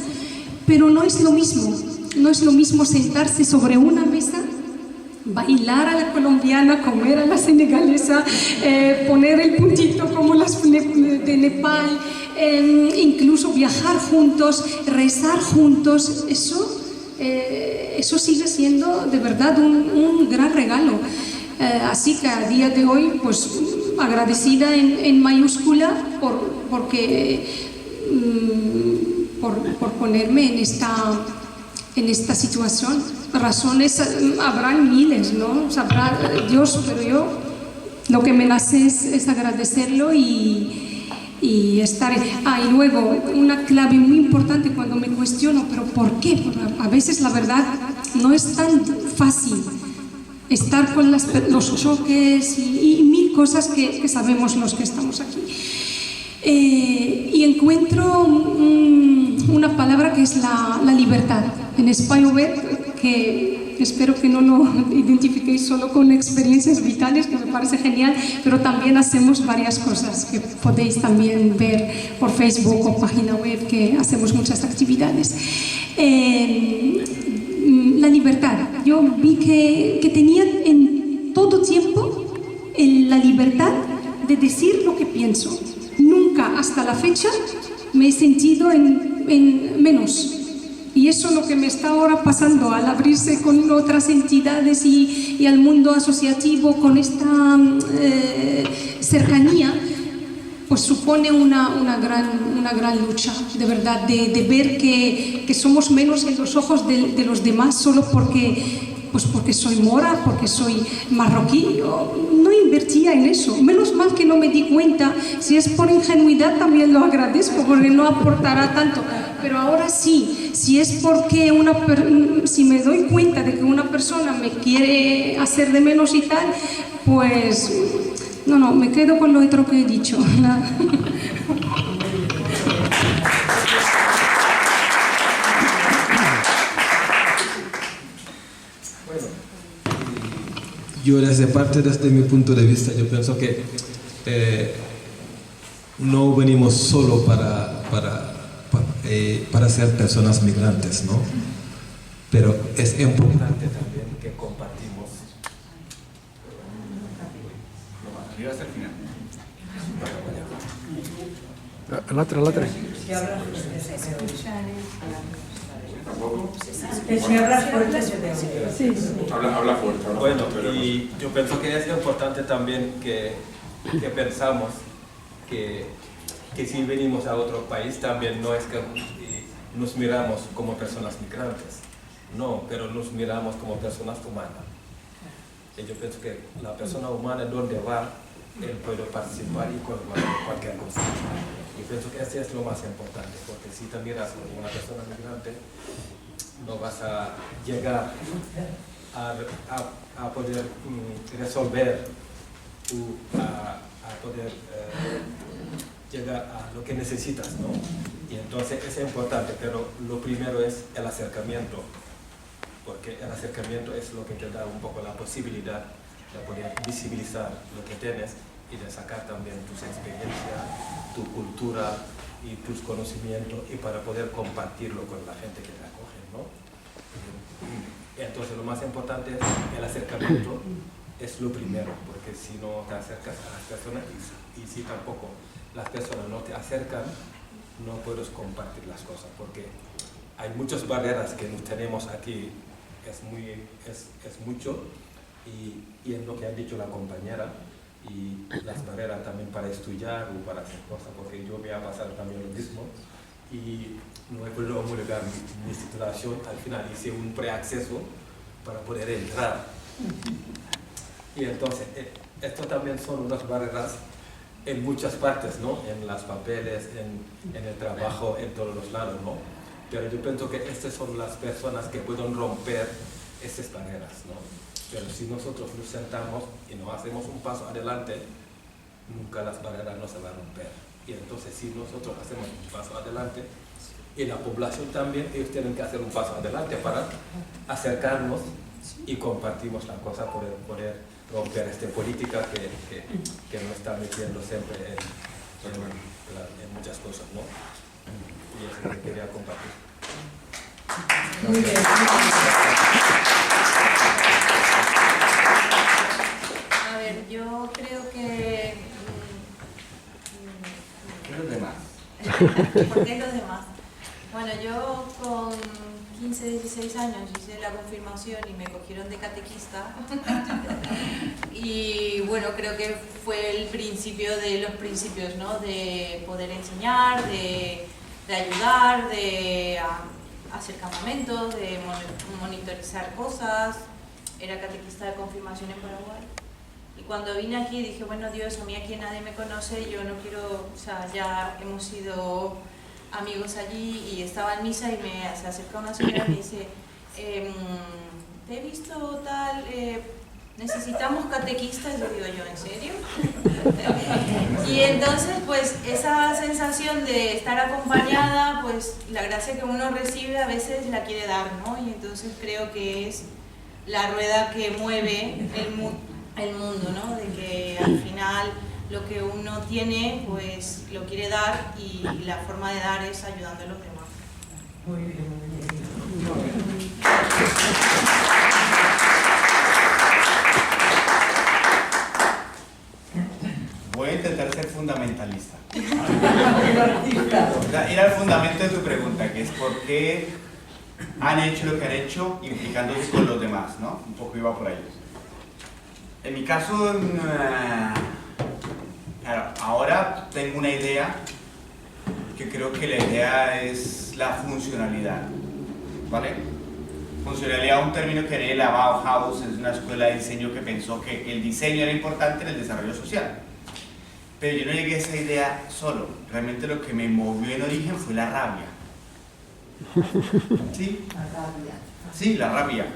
pero no es lo mismo. No es lo mismo sentarse sobre una mesa, bailar a la colombiana, comer a la senegalesa, poner el puntito como las de Nepal, incluso viajar juntos, rezar juntos. Eso sigue siendo de verdad un gran regalo. Así que a día de hoy, pues agradecida en mayúscula por ponerme en esta situación. Razones habrán miles, ¿no? Sabrá Dios, pero yo lo que me nace es agradecerlo y estar. Y luego una clave muy importante cuando me cuestiono, ¿pero por qué? Porque a veces la verdad no es tan fácil estar con los choques y mil cosas que sabemos los que estamos aquí. Y encuentro una palabra que es la libertad. En SPYOVET, que espero que no lo identifiquéis solo con experiencias vitales, que me parece genial, pero también hacemos varias cosas que podéis también ver por Facebook o página web, que hacemos muchas actividades. La libertad. Yo vi que tenía en todo tiempo la libertad de decir lo que pienso. Nunca hasta la fecha me he sentido en menos. Y eso es lo que me está ahora pasando al abrirse con otras entidades y al mundo asociativo, con esta cercanía, pues supone una gran lucha, de verdad, de ver que somos menos en los ojos de los demás solo porque soy mora, porque soy marroquí. Yo no invertía en eso. Menos mal que no me di cuenta. Si es por ingenuidad también lo agradezco, porque no aportará tanto. Pero ahora sí, si es porque si me doy cuenta de que una persona me quiere hacer de menos y tal, pues no, me quedo con lo otro que he dicho. Yo desde mi punto de vista, yo pienso que no venimos solo para ser personas migrantes, ¿no? Pero es importante también que compartimos. Hasta el final. L'altre. Si hablas fuerte se te oye. Habla fuerte. Bueno, y yo pienso que es importante también que pensamos que si venimos a otro país también no es que nos miramos como personas migrantes, no, pero nos miramos como personas humanas. Y yo pienso que la persona humana, donde va, él puede participar y cualquier cosa. Y pienso que eso es lo más importante, porque si te miras como una persona migrante, no vas a llegar a poder resolver tú a poder llegar a lo que necesitas, ¿no? Y entonces es importante, pero lo primero es el acercamiento, porque el acercamiento es lo que te da un poco la posibilidad de poder visibilizar lo que tienes y de sacar también tus experiencias, tu cultura y tus conocimientos, y para poder compartirlo con la gente que te acoge, ¿no? Entonces lo más importante es el acercamiento, es lo primero, porque si no te acercas a las personas y si tampoco las personas no te acercan, no puedes compartir las cosas, porque hay muchas barreras que nos tenemos aquí, es mucho, y es lo que ha dicho la compañera, y las barreras también para estudiar o para hacer cosas, porque yo me ha pasado también lo mismo, y no he podido homologar mi titulación. Al final hice un preacceso para poder entrar, y entonces esto también son unas barreras en muchas partes, ¿no? En los papeles, en el trabajo, en todos los lados, ¿no? Pero yo pienso que estas son las personas que pueden romper esas barreras, ¿no? Pero si nosotros nos sentamos y no hacemos un paso adelante, nunca las barreras no se van a romper. Y entonces si nosotros hacemos un paso adelante, y la población también, ellos tienen que hacer un paso adelante para acercarnos y compartimos la cosa, poder romper esta política que nos está metiendo siempre en muchas cosas, ¿no? Y eso es lo que quería compartir. Muy bien. A ver, yo creo que... ¿Qué los demás? ¿Por qué los demás? Bueno, yo con 15, 16 años hice la confirmación y me cogieron de catequista. Y bueno, creo que fue el principio de los principios, ¿no? De poder enseñar, de ayudar, de hacer campamentos, de monitorizar cosas. Era catequista de confirmación en Paraguay. Y cuando vine aquí dije, bueno, Dios, a mí aquí nadie me conoce, yo no quiero, o sea, ya hemos sido amigos allí, y estaba en misa y se acerca una señora y me dice, te he visto tal, necesitamos catequistas. Y yo digo, ¿yo en serio? Y entonces pues esa sensación de estar acompañada, pues la gracia que uno recibe a veces la quiere dar, ¿no? Y entonces creo que es la rueda que mueve el mundo, ¿no? De que al final lo que uno tiene, pues lo quiere dar, y la forma de dar es ayudando a los demás. Muy bien, muy bien. Voy a intentar ser fundamentalista. Ir al fundamento de tu pregunta, que es por qué han hecho lo que han hecho implicándose con los demás, ¿no? Un poco iba por ahí. En mi caso, claro, ahora tengo una idea, que creo que la idea es la funcionalidad, ¿vale? Funcionalidad, un término que viene de la Bauhaus, es una escuela de diseño que pensó que el diseño era importante en el desarrollo social. Pero yo no llegué a esa idea solo, realmente lo que me movió en origen fue la rabia. ¿Sí? La rabia. Sí, la rabia.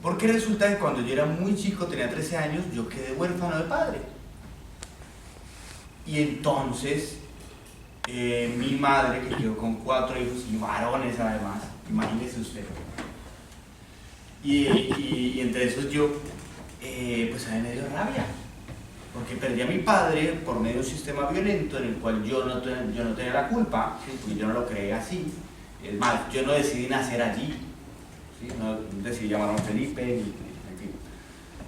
Porque resulta que cuando yo era muy chico, tenía 13 años, yo quedé huérfano de padre. Y entonces, mi madre, que quedó con 4 hijos, y varones además, imagínese usted. Y entre esos yo, pues a mí me dio rabia. Porque perdí a mi padre por medio de un sistema violento en el cual yo no tenía la culpa, ¿sí? Porque yo no lo creé así. Es más, yo no decidí nacer allí, ¿sí? No decidí llamarme Felipe, en fin,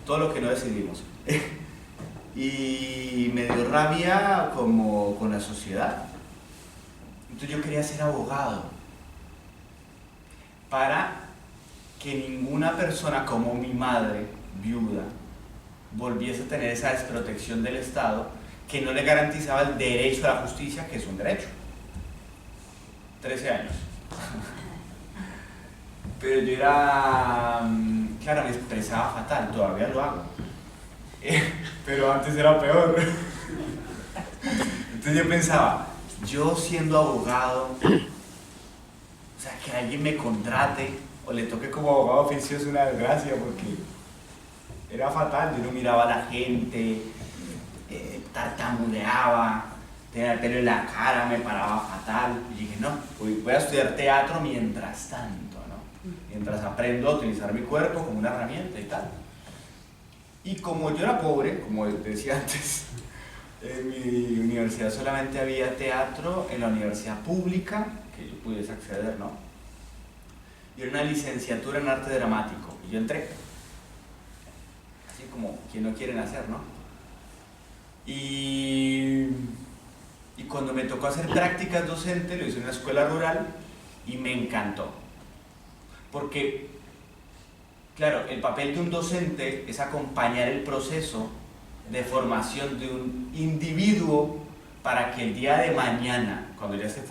todo lo que no decidimos. Y me dio rabia como con la sociedad. Entonces yo quería ser abogado para que ninguna persona como mi madre, viuda, volviese a tener esa desprotección del Estado que no le garantizaba el derecho a la justicia, que es un derecho. 13 años. Pero yo era, claro, me expresaba fatal, todavía lo hago. Pero antes era peor. Entonces yo pensaba, yo siendo abogado, o sea, que alguien me contrate o le toque como abogado oficioso, una desgracia, porque era fatal. Yo no miraba a la gente, tartamudeaba, tenía el pelo en la cara, me paraba fatal. Y dije, no, voy a estudiar teatro mientras tanto, ¿no? Mientras aprendo a utilizar mi cuerpo como una herramienta y tal. Y como yo era pobre, como decía antes, en mi universidad solamente había teatro en la universidad pública, que yo pudiese acceder, ¿no? Y era una licenciatura en arte dramático, y yo entré. Así como quien no quieren hacer, ¿no? Y cuando me tocó hacer prácticas docentes, lo hice en una escuela rural y me encantó. Porque, claro, el papel de un docente es acompañar el proceso de formación de un individuo para que el día de mañana, cuando ya esté